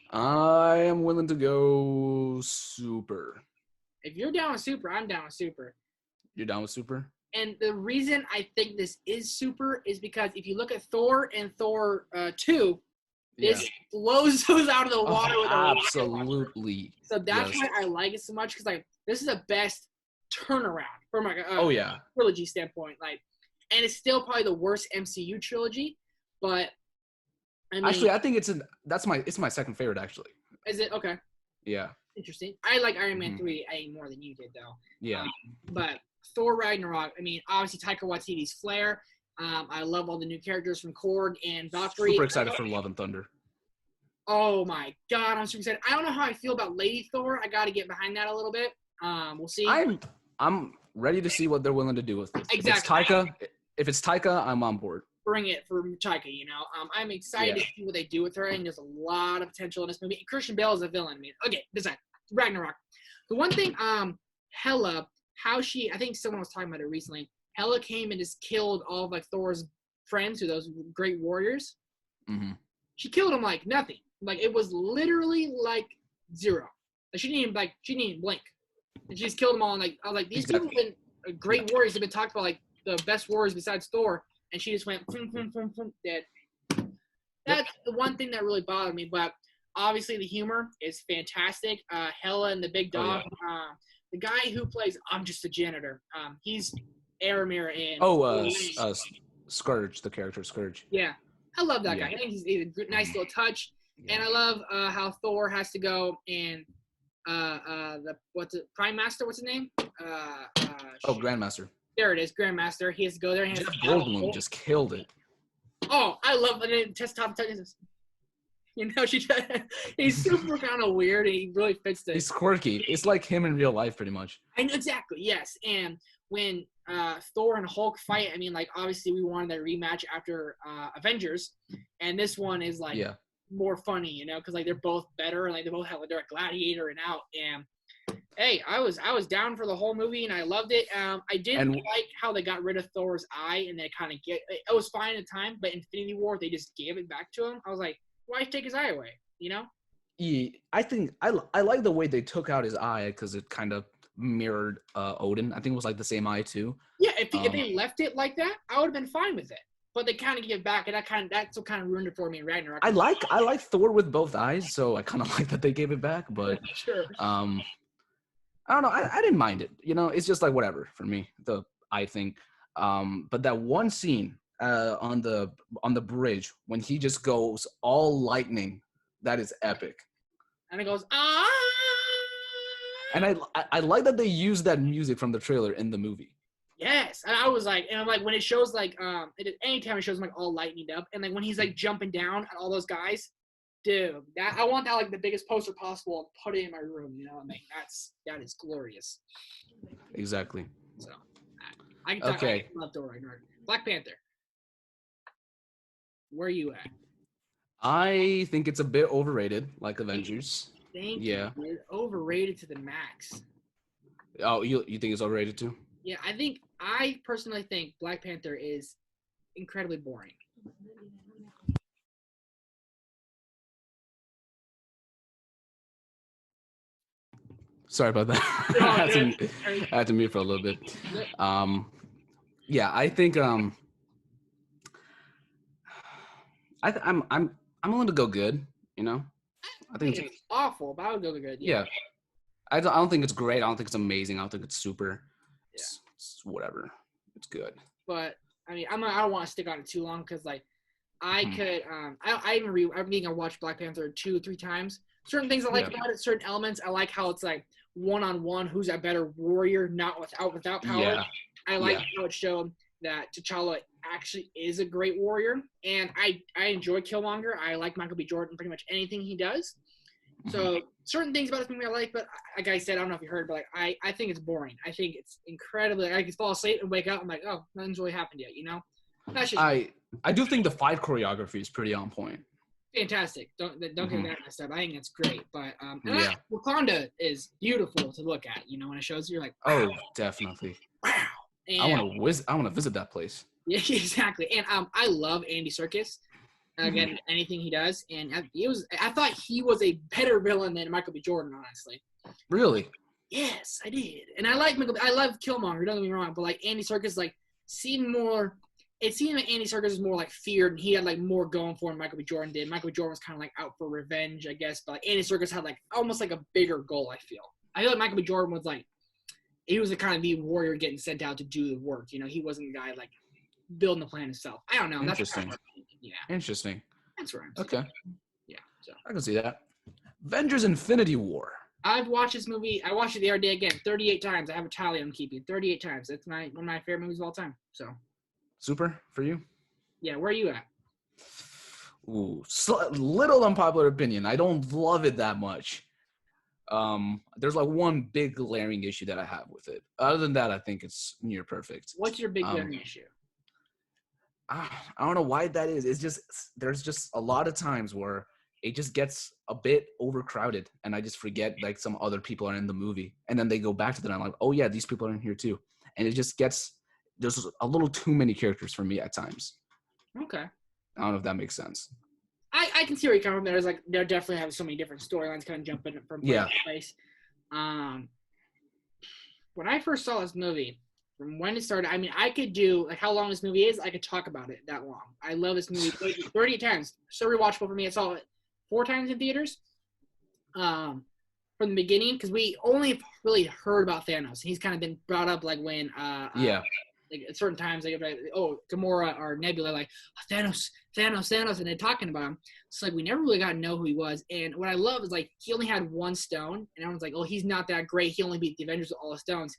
I am willing to go super. If you're down with super, I'm down with super. You're down with super? And the reason I think this is super is because if you look at Thor and Thor 2, this blows those out of the water with a absolutely. So that's why I like it so much, because like this is the best turnaround from like trilogy standpoint. Like, and it's still probably the worst MCU trilogy, but I mean, actually I think it's my second favorite actually. Is it okay? Yeah. Interesting. I like Iron Man 3 more than you did though. Yeah. But Thor Ragnarok, I mean, obviously Taika Waititi's Flair. I love all the new characters from Korg and Valkyrie. Super excited for Love and Thunder. Oh my God, I'm super excited. I don't know how I feel about Lady Thor. I got to get behind that a little bit. We'll see. I'm ready to see what they're willing to do with it. Exactly. If it's Taika, I'm on board. Bring it for Taika, you know. I'm excited to see what they do with her, and there's a lot of potential in this movie. And Christian Bale is a villain. I mean, okay, besides Ragnarok. The one thing, Hela, I think someone was talking about it recently. Hela came and just killed all of like Thor's friends, who those great warriors. Mm-hmm. She killed them like nothing. Like it was literally like zero. Like she didn't even blink. And she just killed them all. And like I was like, these people have been great warriors. Have been talked about like the best warriors besides Thor. And she just went dead. That's the one thing that really bothered me. But obviously the humor is fantastic. Hela and the big dog. The guy who plays I'm Just a Janitor. He's Aramir in Scourge, the character Scourge. Yeah, I love that guy. I think he's a good, nice little touch, and I love how Thor has to go and Prime Master. What's his name? Grandmaster. There it is, Grandmaster. He has to go there. And Jeff Goldblum just killed it. Oh, I love it. Test top. You know, he's super kind of weird, and he really fits the. He's quirky. It's like him in real life, pretty much. I know exactly, yes. And when Thor and Hulk fight, I mean, like obviously we wanted that rematch after Avengers, and this one is like more funny, you know, because like they're both better, and like they both have like they're a gladiator and out. And hey, I was down for the whole movie, and I loved it. I didn't like how they got rid of Thor's eye, and they kind of it was fine at the time, but Infinity War they just gave it back to him. I was like, why take his eye away? You know? Yeah, I think I like the way they took out his eye because it kind of mirrored Odin. I think it was like the same eye too. Yeah, if they left it like that, I would have been fine with it. But they kind of give it back, and that's what kind of ruined it for me in Ragnarok. I like Thor with both eyes, so I kind of like that they gave it back. But sure. I don't know. I didn't mind it. You know, it's just like whatever for me. The eye thing. But that one scene on the bridge when he just goes all lightning, that is epic. And it goes ah. And I like that they used that music from the trailer in the movie. Yes, and I was like, and I'm like, when it shows like, anytime it shows him like all lightning up, and like when he's like jumping down at all those guys, dude, that I want that like the biggest poster possible and put it in my room. You know, I mean, that is glorious. Exactly. So, I can talk about Thor Ragnarok. Black Panther. Where are you at? I think it's a bit overrated, like Avengers. Thank you. Dude. Overrated to the max. Oh, you think it's overrated too? Yeah, I personally think Black Panther is incredibly boring. Sorry about that. I had to mute for a little bit. Yeah, I think I'm willing to go good. You know, I think it's awful, but I would go good. Yeah. I don't think it's great. I don't think it's amazing. I don't think it's super. Yeah. It's whatever. It's good. But I mean, I don't want to stick on it too long because like I could I think I watched Black Panther 2-3 times. Certain things I like about it, certain elements. I like how it's like one-on-one, who's a better warrior, not without power. Yeah. I like how it showed that T'Challa actually is a great warrior, and I enjoy Killmonger. I like Michael B. Jordan pretty much anything he does. So certain things about this movie I like, but like I said, I don't know if you heard, but like I think it's boring. I think it's incredibly. I can fall asleep and wake up. I'm like, oh, nothing's really happened yet, you know. That's just I do think the fight choreography is pretty on point. Fantastic. Don't get that messed up. I think that's great. But Wakanda is beautiful to look at. You know, when it shows you, you're like, wow. Oh, definitely. Wow. And, I want to visit that place. Yeah, exactly. And I love Andy Serkis. Again, anything he does, and I thought he was a better villain than Michael B. Jordan, honestly. Really? Yes, I did. And I love Killmonger. Don't get me wrong, but like Andy Serkis, like seemed more. It seemed like Andy Serkis was more like feared, and he had like more going for him. Michael B. Jordan did. Michael B. Jordan was kind of like out for revenge, I guess. But like Andy Serkis had like almost like a bigger goal. I feel like Michael B. Jordan was like, he was the kind of the warrior getting sent out to do the work. You know, he wasn't the guy like building the plan himself. I don't know. Interesting. That's Interesting. That's right. Okay. Yeah. So I can see that. Avengers: Infinity War. I've watched this movie. I watched it the other day again, 38 times. I have a tally I'm keeping. 38 times. It's one of my favorite movies of all time. So. Super for you? Yeah. Where are you at? Ooh, little unpopular opinion. I don't love it that much. There's like one big glaring issue that I have with it. Other than that, I think it's near perfect. What's your big glaring issue? I don't know why that is. It's just there's just a lot of times where it just gets a bit overcrowded, and I just forget like some other people are in the movie, and then they go back to that. And I'm like, oh yeah, these people are in here too, and it just gets there's a little too many characters for me at times. Okay. I don't know if that makes sense. I can see where you come from. There's like they definitely have so many different storylines kind of jumping from place to place. When I first saw this movie, from when it started, I mean, I could do like how long this movie is. I could talk about it that long. I love this movie 30 times. So rewatchable for me. I saw it 4 times in theaters. From the beginning, because we only really heard about Thanos. He's kind of been brought up like when like at certain times, like, oh, Gamora or Nebula, like, Thanos, and they're talking about him. So, like, we never really got to know who he was. And what I love is, like, he only had 1 stone, and everyone's like, oh, he's not that great. He only beat the Avengers with all the stones.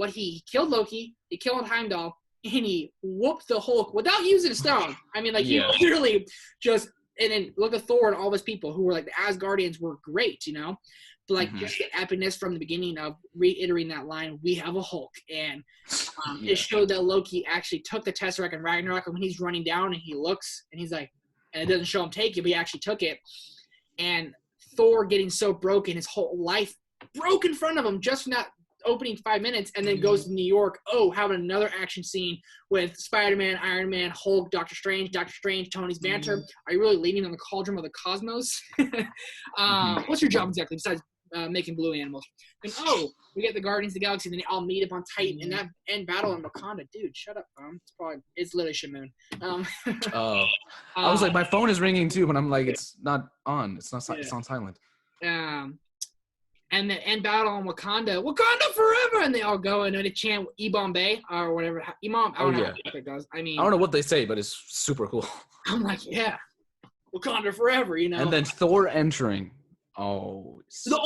He killed Loki, he killed Heimdall, and he whooped the Hulk without using a stone. I mean, like, he literally just and then look at Thor and all those people who were like the Asgardians were great, you know, but like just the epicness from the beginning of reiterating that line, we have a Hulk, and it showed that Loki actually took the Tesseract and Ragnarok, and when he's running down and he looks and he's like, and it doesn't show him take it, but he actually took it, and Thor getting so broken, his whole life broke in front of him just from that opening 5 minutes, and then goes to New York. Oh, having another action scene with Spider-Man, Iron Man, Hulk, Doctor Strange, Tony's banter. Are you really leaning on the cauldron of the cosmos? What's your job exactly besides making blue animals? And we get the Guardians of the Galaxy, and then they all meet up on Titan, and that end battle in Wakanda. Dude, shut up, it's literally Shamoon. I was like, my phone is ringing too, but I'm like, it's not on. It's not. It's on silent. And the end battle on Wakanda forever, and they all go and they chant Ibombe or whatever. Imam, I don't know what it does. I mean, I don't know what they say, but it's super cool. I'm like, yeah, Wakanda forever, you know. And then Thor entering. Oh, the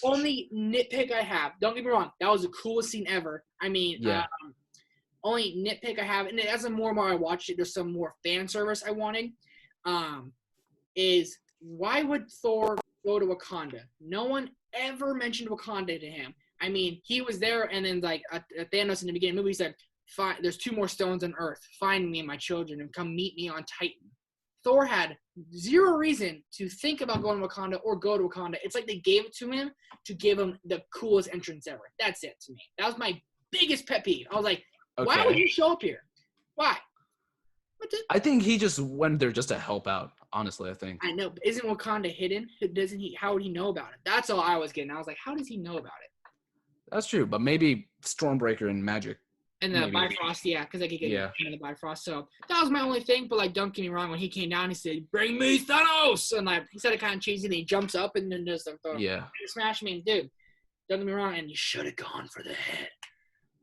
only nitpick I have. Don't get me wrong, that was the coolest scene ever. I mean, only nitpick I have, and as the more and more I watched it, there's some more fan service I wanted. Is why would Thor go to Wakanda? No one ever mentioned Wakanda to him. I mean, he was there, and then like Thanos in the beginning of the movie said, "Fine, there's 2 more stones on Earth. Find me and my children, and come meet me on Titan." Thor had zero reason to think about going to Wakanda or go to Wakanda. It's like they gave it to him to give him the coolest entrance ever. That's it to me. That was my biggest pet peeve. I was like, why would you show up here? Why? I think he just went there just to help out. Honestly, I think. I know, but isn't Wakanda hidden? Doesn't he? How would he know about it? That's all I was getting. I was like, how does he know about it? That's true, but maybe Stormbreaker and magic. And the Bifrost, because I could get into the Bifrost. So that was my only thing. But like, don't get me wrong. When he came down, he said, "Bring me Thanos," and like he said it kind of cheesy. And he jumps up and then does the smash. I mean, dude, don't get me wrong. And you should have gone for the head.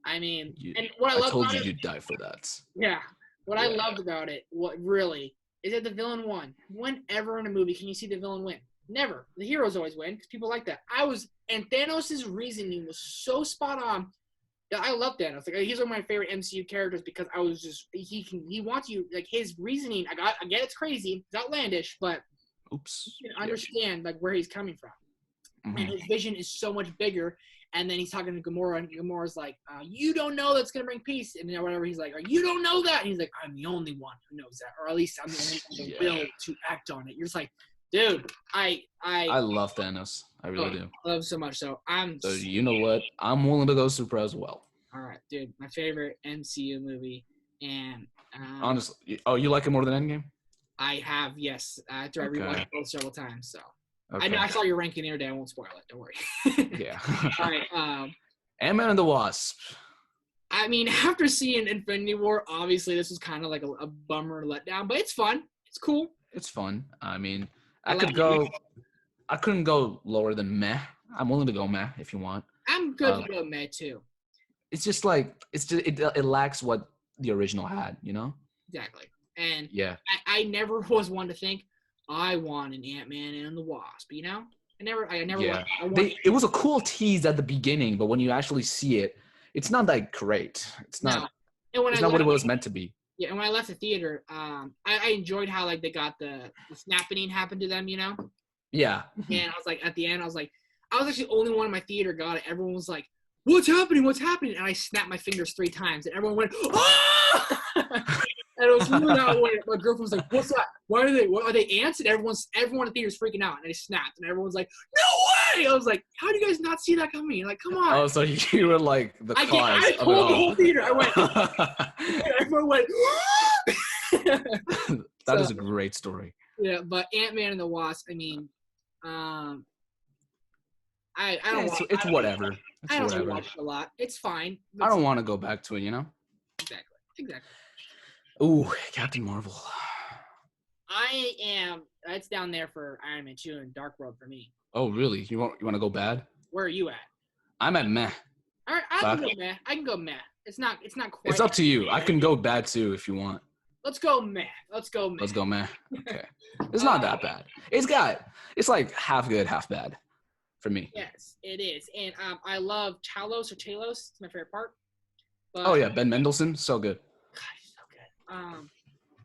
I mean, and what I loved about it, you'd die for that. Yeah, what I loved about it, what really is that the villain won. Whenever in a movie can you see the villain win? Never. The heroes always win because people like that. And Thanos' reasoning was so spot on. I love Thanos. Like, he's one of my favorite MCU characters because I was just he wants you, like, his reasoning. I get it's crazy, it's outlandish, but you can understand like where he's coming from, and his vision is so much bigger. And then he's talking to Gamora, and Gamora's like, "You don't know that's gonna bring peace," and whatever. He's like, "You don't know that," and he's like, "I'm the only one who knows that, or at least I'm the only one with the will to act on it." You're just like, dude, I love Thanos. I really do. I love him so much. So you know what? I'm willing to go super as well. All right, dude. My favorite MCU movie, and honestly, you like it more than Endgame? I have, yes. After I rewatched both several times, so okay. I saw your ranking the other day. I won't spoil it. Don't worry. Yeah. All right. Ant-Man and the Wasp. I mean, after seeing Infinity War, obviously this was kind of like a bummer letdown, but it's fun. It's cool. It's fun. I mean, I couldn't go lower than meh. I'm willing to go meh if you want. I'm good to go meh too. It's just like it lacks what the original had, you know? Exactly. And yeah, I never was one to think I want an Ant-Man and the Wasp, you know? I never. Yeah. It was a cool tease at the beginning, but when you actually see it, it's not that great. It's not. No. It's not what it was meant to be. Yeah, and when I left the theater, I enjoyed how like they got the snapping happened to them, you know? Yeah. And I was like, at the end, I was actually the only one in my theater got it. Everyone was like, "What's happening? What's happening?" And I snapped my fingers 3 times, and everyone went, "Ah!" And it was really that way. My girlfriend was like, "What's that? What are they ants?" And everyone in the theater was freaking out, and I snapped, and everyone's like, "No way!" I was like, "How do you guys not see that coming?" Like, come on. Oh, so you were like the cause I of told it all. the whole theater. I went. Everyone went. That is a great story. Yeah, but Ant-Man and the Wasp. I mean, I don't. It's whatever. I don't really watch it a lot. It's fine. I don't want to go back to it, you know? Exactly. Ooh, Captain Marvel. That's down there for Iron Man 2 and Dark World for me. Oh, really? You want to go bad? Where are you at? I'm at meh. All right, I can go meh. It's not quite. It's up to you. I can go bad too if you want. Let's go meh. Let's go meh. Okay. It's not that bad. It's like half good, half bad. For me. Yes, it is. And I love Talos. It's my favorite part. But, oh, yeah. Ben Mendelsohn. So good. God, he's so good.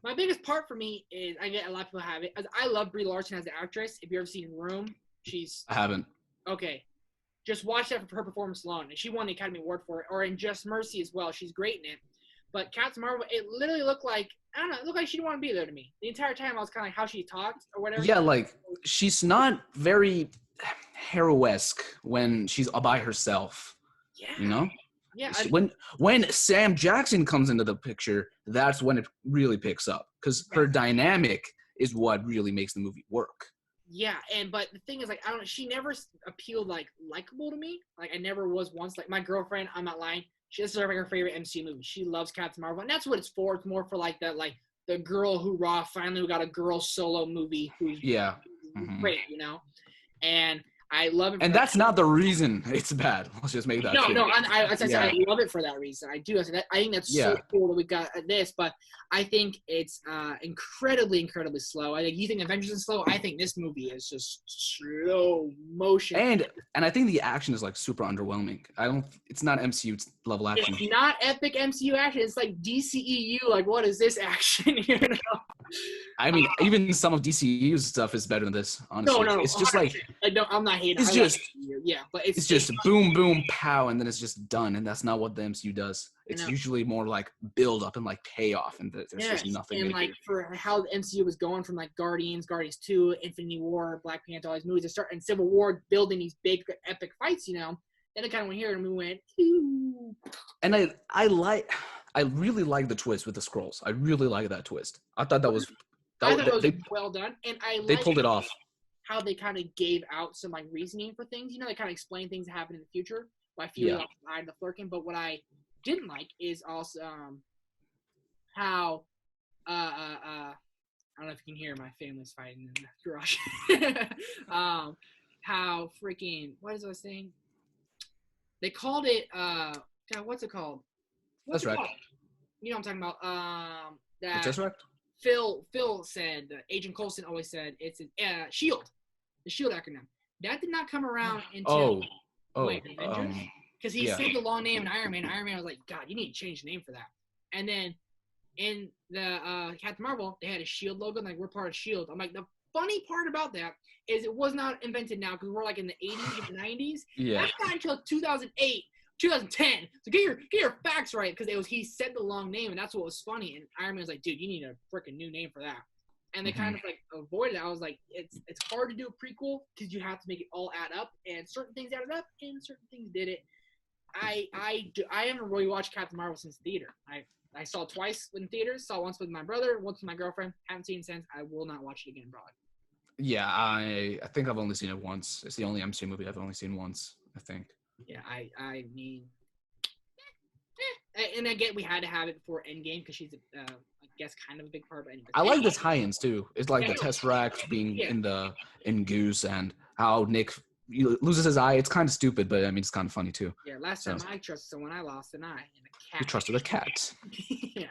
My biggest part for me is I get a lot of people have it. I love Brie Larson as an actress. If you ever seen Room, she's I haven't. okay. Just watch that for her performance alone, and she won the Academy Award for it. Or in Just Mercy as well, she's great in it. But Captain Marvel, it literally looked like I don't know, it looked like she didn't want to be there to me. The entire time I was kind of like how she talked or whatever. Yeah, like she's not very hero-esque when she's by herself. Yeah. You know? Yeah. When Sam Jackson comes into the picture, that's when it really picks up because her dynamic is what really makes the movie work. Yeah, but the thing is, like, I don't know, she never appealed like likable to me. Like, I never was once. Like, my girlfriend, I'm not lying, this is her favorite MCU movie. She loves Captain Marvel, and that's what it's for. It's more for like the girl hoorah. Finally, we got a girl solo movie who's great, you know. And I love it. And that's not the reason it's bad. Let's just make that clear. No. I love it for that reason. I do. I think that's so cool that we got this, but I think it's incredibly, incredibly slow. I think you think Avengers is slow. I think this movie is just slow motion. And I think the action is like super underwhelming. It's not MCU level action. It's not epic MCU action. It's like DCEU. Like, what is this action? You know? I mean, even some of DCEU's stuff is better than this. Honestly, no. It's just like I'm not hating. It's just but it's just boom, boom, pow, and then it's just done. And that's not what the MCU does. It's usually more like build up and like payoff, and there's just nothing. And like for how the MCU was going from like Guardians 2, Infinity War, Black Panther, all these movies, to start in Civil War, building these big epic fights, you know. Then it kind of went here, and we went. Ooh. And I really like the twist with the scrolls. I really like that twist. I thought that was. I thought it was well done, and they pulled it off. How they kind of gave out some like reasoning for things, you know, they kind of explain things that happen in the future by feeling outside the flirting. But what I didn't like is also how I don't know if you can hear my family's fighting in the garage. How freaking what is I was saying? They called it God, what's it called? That's right. You know what I'm talking about? That That's right. Phil said, Agent Coulson always said it's SHIELD, the SHIELD acronym. That did not come around until Avengers, because he said the long name in Iron Man. Iron Man was like, God, you need to change the name for that. And then in the Captain Marvel, they had a SHIELD logo, and like we're part of SHIELD. I'm like, the funny part about that is it was not invented now because we're like in the 80s and 90s. Yeah. That's not until 2008. 2010. So get your facts right, because he said the long name, and that's what was funny. And Iron Man was like, dude, you need a freaking new name for that. And they kind of like avoided it. I was like, it's hard to do a prequel because you have to make it all add up, and certain things added up, and certain things did it. I haven't really watched Captain Marvel since theater. I saw it twice in theaters. Saw it once with my brother, once with my girlfriend. Haven't seen it since. I will not watch it again, probably. Yeah, I think I've only seen it once. It's the only MCU movie I've only seen once, I think. Yeah, I mean, and again, we had to have it before Endgame because she's, I guess, kind of a big part. But anyway, I like the tie-ins too. It's like the Tesseract being in Goose, and how Nick loses his eye. It's kind of stupid, but I mean, it's kind of funny too. Yeah, last time I trusted someone, I lost an eye and a cat. You trusted a cat. Yeah.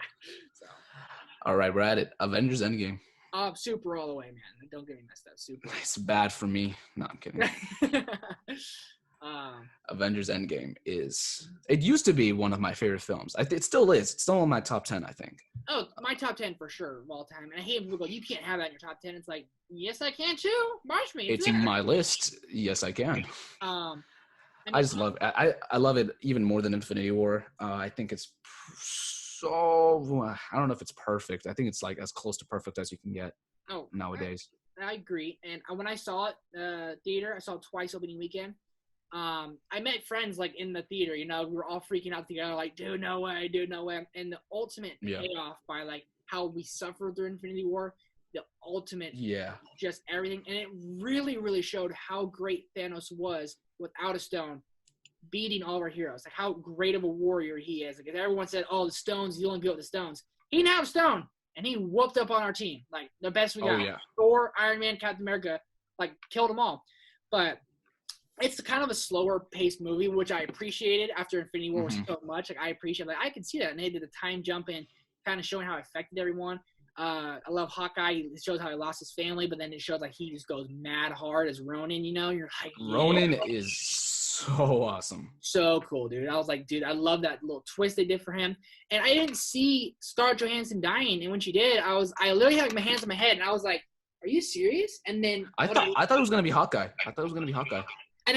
So. All right, we're at it. Avengers Endgame. Super all the way, man. Don't get me messed up. Super. It's bad for me. No, I'm kidding. Avengers Endgame it used to be one of my favorite films. It still is. It's still in my top 10, I think. Oh, my top 10 for sure of all time. And I hate when people go, you can't have that in your top 10. It's like, yes, I can too. Watch me. It's in my list. Yes, I can. I just love it. I love it even more than Infinity War. I think it's so, I don't know if it's perfect. I think it's like as close to perfect as you can get nowadays. I agree. And when I saw it theater, I saw it twice opening weekend. I met friends like in the theater, you know, we were all freaking out together, like, dude, no way. And the ultimate payoff by like how we suffered through Infinity War, the ultimate, just everything. And it really, really showed how great Thanos was without a stone, beating all of our heroes, like how great of a warrior he is. Like everyone said, oh, the stones, you only go with the stones. He didn't have a stone, and he whooped up on our team, like the best we got. Oh, yeah. Thor, Iron Man, Captain America, like killed them all. But it's kind of a slower paced movie, which I appreciated after Infinity War was so much. Like I appreciate, like I could see that, and they did the time jump in, kind of showing how it affected everyone. I love Hawkeye. It shows how he lost his family, but then it shows like he just goes mad hard as Ronin. You know, you're like Ronin is so awesome. So cool, dude. I was like, dude, I love that little twist they did for him. And I didn't see Scarlett Johansson dying, and when she did, I literally had like, my hands on my head, and I was like, are you serious? And then I thought it was gonna be Hawkeye. And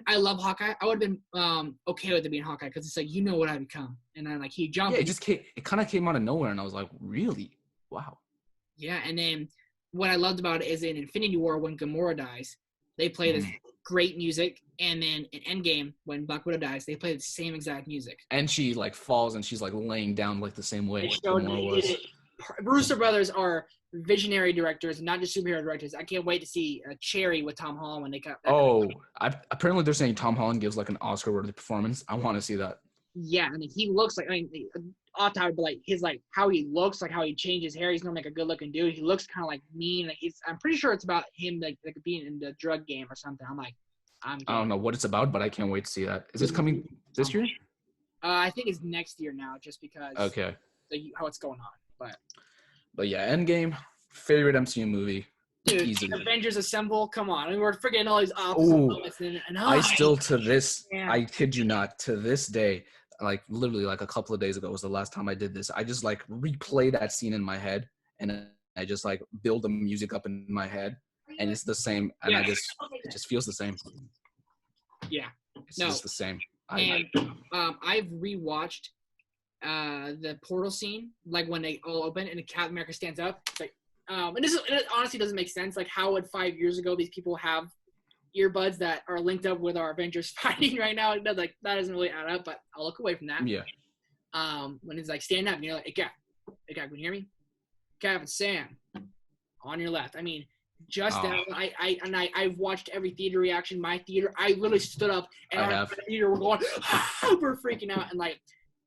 I love Hawkeye. I would have been okay with it being Hawkeye because it's like, you know what I become. And then like he jumped. Yeah, it kind of came out of nowhere, and I was like, really? Wow. Yeah, and then what I loved about it is in Infinity War when Gamora dies, they play this great music, and then in Endgame when Black Widow dies, they play the same exact music. And she like falls, and she's like laying down like the same way Gamora was. Russo brothers are visionary directors, not just superhero directors. I can't wait to see Cherry with Tom Holland when they cut. Apparently they're saying Tom Holland gives like an Oscar-worthy performance. I want to see that. Yeah, I mean he looks like off top, but like his like how he looks, like how he changes hair. He's not like a good-looking dude. He looks kind of like mean. Like I'm pretty sure it's about him like being in the drug game or something. I don't know what it's about, but I can't wait to see that. Is this coming this year? I think it's next year now, just because. Okay. How it's going on, but yeah, Endgame, favorite MCU movie. Dude, easily. Avengers Assemble, come on. I mean, we're forgetting all these options. I kid you not, to this day, like literally like a couple of days ago was the last time I did this. I just like replay that scene in my head, and I just like build the music up in my head, and it's the same, and it just feels the same. Yeah. It's just the same. I've rewatched the portal scene, like when they all open and the Captain America stands up. It's like, and it honestly doesn't make sense. Like, how would 5 years ago these people have earbuds that are linked up with our Avengers fighting right now? Like, that doesn't really add up. But I'll look away from that. Yeah. When he's like, stand up, and you're like, hey Cap, can you hear me? Cap and Sam, on your left. I mean, just that. I've watched every theater reaction. My theater, I literally stood up, and our theater were going, we're freaking out, and like.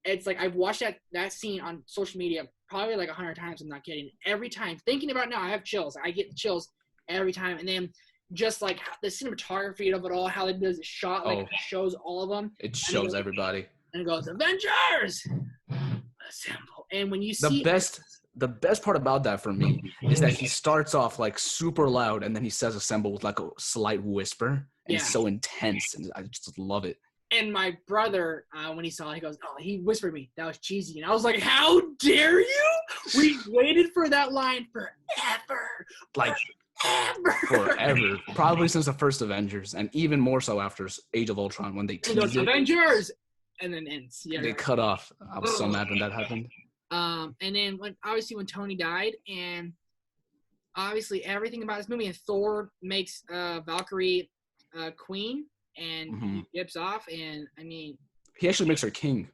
It's like I've watched that scene on social media probably like 100 times. I'm not kidding. Every time, thinking about it now, I have chills. I get the chills every time. And then just like the cinematography of it all, how it does it shot, like it shows all of them. It shows everybody. And it goes, Avengers! Assemble. And when you see the best part about that for me is that he starts off like super loud, and then he says assemble with like a slight whisper. And it's so intense, and I just love it. And my brother, when he saw it, he goes, he whispered me. That was cheesy. And I was like, how dare you? We waited for that line forever. Like, forever. Probably since the first Avengers, and even more so after Age of Ultron when they teased it. Avengers! And then ends. Yeah, they cut off. I was so mad when that happened. And then when Tony died, and obviously everything about this movie, and Thor makes Valkyrie queen, and he dips off, and I mean, he actually makes her king.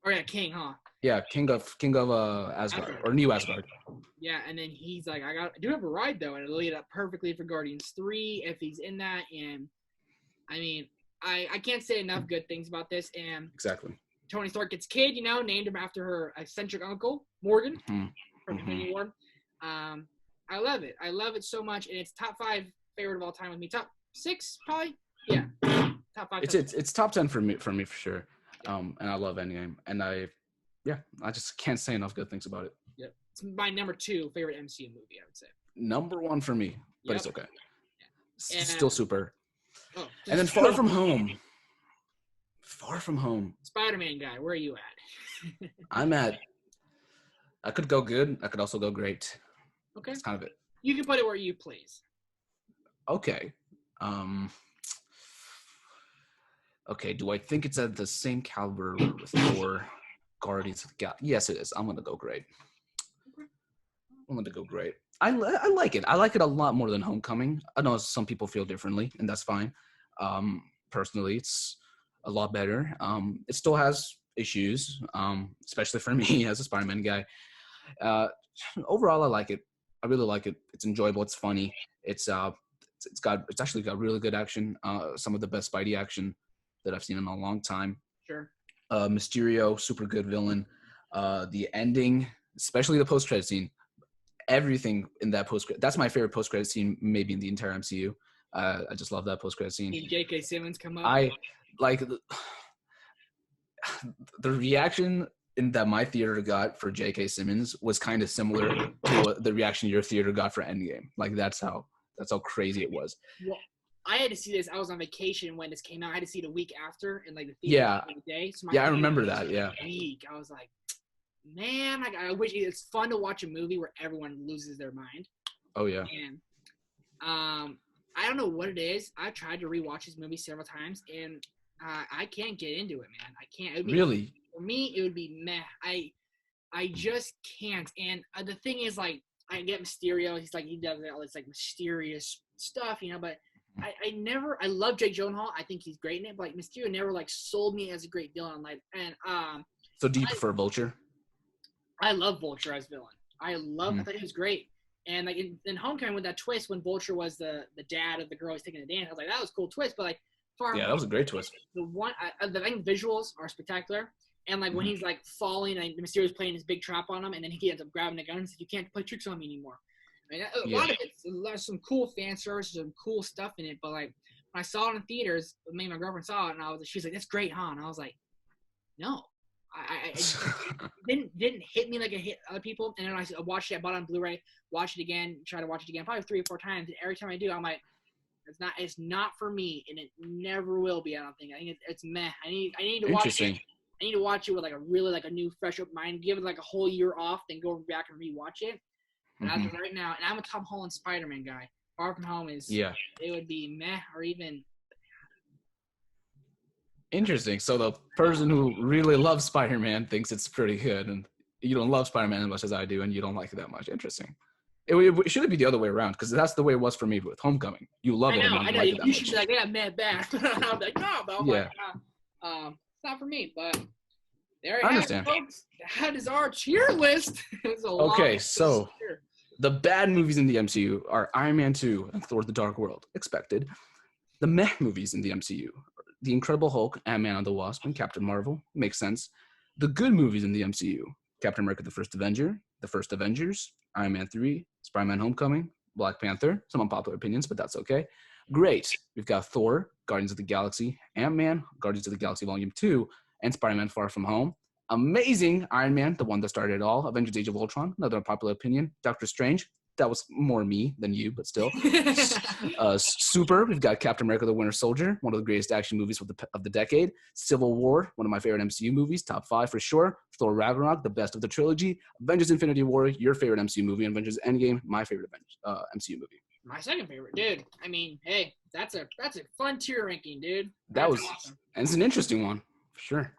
Oh yeah, king, huh? Yeah, king of Asgard or New Asgard. Yeah, and then he's like, I do have a ride though, and it'll lead up perfectly for Guardians 3 if he's in that. And I mean, I can't say enough good things about this. And exactly, Tony Stark gets kid, named him after her eccentric uncle Morgan from Infinity War. I love it. I love it so much, and it's top 5 favorite of all time with me. Top 6 probably. Yeah, top 5. It's top 10 for me for sure. And I love Endgame, and I just can't say enough good things about it. Yep, it's my number 2 favorite MCU movie, I would say. Number 1 for me, but it's okay. Yeah. It's still super. And then Far From Home. Spider-Man guy, where are you at? I could go good. I could also go great. Okay. That's kind of it. You can put it where you please. Okay. Okay, do I think it's at the same caliber with Thor, Guardians of the Galaxy? Yes, it is. I'm going to go great. I like it. I like it a lot more than Homecoming. I know some people feel differently, and that's fine. Personally, it's a lot better. It still has issues, especially for me as a Spider-Man guy. Overall, I like it. I really like it. It's enjoyable. It's funny. It's actually got really good action. Some of the best Spidey action that I've seen in a long time. Sure. Mysterio, super good villain. The ending, especially the post-credit scene, everything in that post-credit. That's my favorite post-credit scene, maybe in the entire MCU. I just love that post-credit scene. J.K. Simmons come up. I like the reaction that my theater got for J.K. Simmons was kind of similar to the reaction your theater got for Endgame. Like that's how crazy it was. I had to see this. I was on vacation when this came out. I had to see it a week after in like the Yeah. theater the day. So I remember that. Yeah. Week. I was like, man, like, I wish it's fun to watch a movie where everyone loses their mind. Oh yeah. And I don't know what it is. I tried to rewatch this movie several times, and I can't get into it, man. I can't. Really? For me, it would be meh. I just can't. And the thing is, like, I get Mysterio. He's like, he does all this like mysterious stuff, you know. But I love Jake Gyllenhaal. I think he's great in it. But like Mysterio never like sold me as a great villain. Like, and So do you prefer Vulture? I love Vulture as villain. I thought he was great. And like in Homecoming with that twist when Vulture was the dad of the girl he's taking to dance, I was like, that was a cool twist. But like, that was a great twist. The one, I think visuals are spectacular. And like when he's like falling and Mysterio's playing his big trap on him, and then he ends up grabbing a gun and says, "You can't play tricks on me anymore." I mean, a lot of it's some cool fan service, some cool stuff in it. But like when I saw it in theaters, me and my girlfriend saw it, and she's like, "That's great, huh?" And I was like, "No." It didn't hit me like it hit other people. And then I watched it, I bought it on Blu-ray, watched it again, try to watch it again, probably 3 or 4 times. And every time I do, I'm like, it's not for me, and it never will be. I don't think. I think it's meh. I need to watch it. I need to watch it with like a really like a new fresh up mind. Give it like a whole year off, then go back and rewatch it. But as of right now, and I'm a Tom Holland Spider-Man guy. Far From Home is it would be meh or even. Interesting. So the person who really loves Spider-Man thinks it's pretty good, and you don't love Spider-Man as much as I do, and you don't like it that much. Interesting. It should be the other way around, because that's the way it was for me with Homecoming. You love it, and you like it that much. You should be like, yeah, mad bad. I'm like, no, but I'm like, it's not for me. But there you have it, folks. That is our tier list. Okay, so the bad movies in the MCU are Iron Man 2 and Thor: The Dark World. Expected. The meh movies in the MCU. The Incredible Hulk, Ant-Man and the Wasp, and Captain Marvel. Makes sense. The good movies in the MCU. Captain America, The First Avenger, The First Avengers, Iron Man 3, Spider-Man Homecoming, Black Panther. Some unpopular opinions, but that's okay. Great. We've got Thor, Guardians of the Galaxy, Ant-Man, Guardians of the Galaxy Volume 2, and Spider-Man Far From Home. Amazing Iron Man, the one that started it all. Avengers Age of Ultron, another unpopular opinion. Doctor Strange. That was more me than you, but still. Super, we've got Captain America, The Winter Soldier, one of the greatest action movies of the decade. Civil War, one of my favorite MCU movies, top 5 for sure. Thor: Ragnarok, the best of the trilogy. Avengers: Infinity War, your favorite MCU movie. Avengers: Endgame, my favorite MCU movie. My second favorite, dude. I mean, hey, that's a fun tier ranking, dude. Awesome. And it's an interesting one, for sure.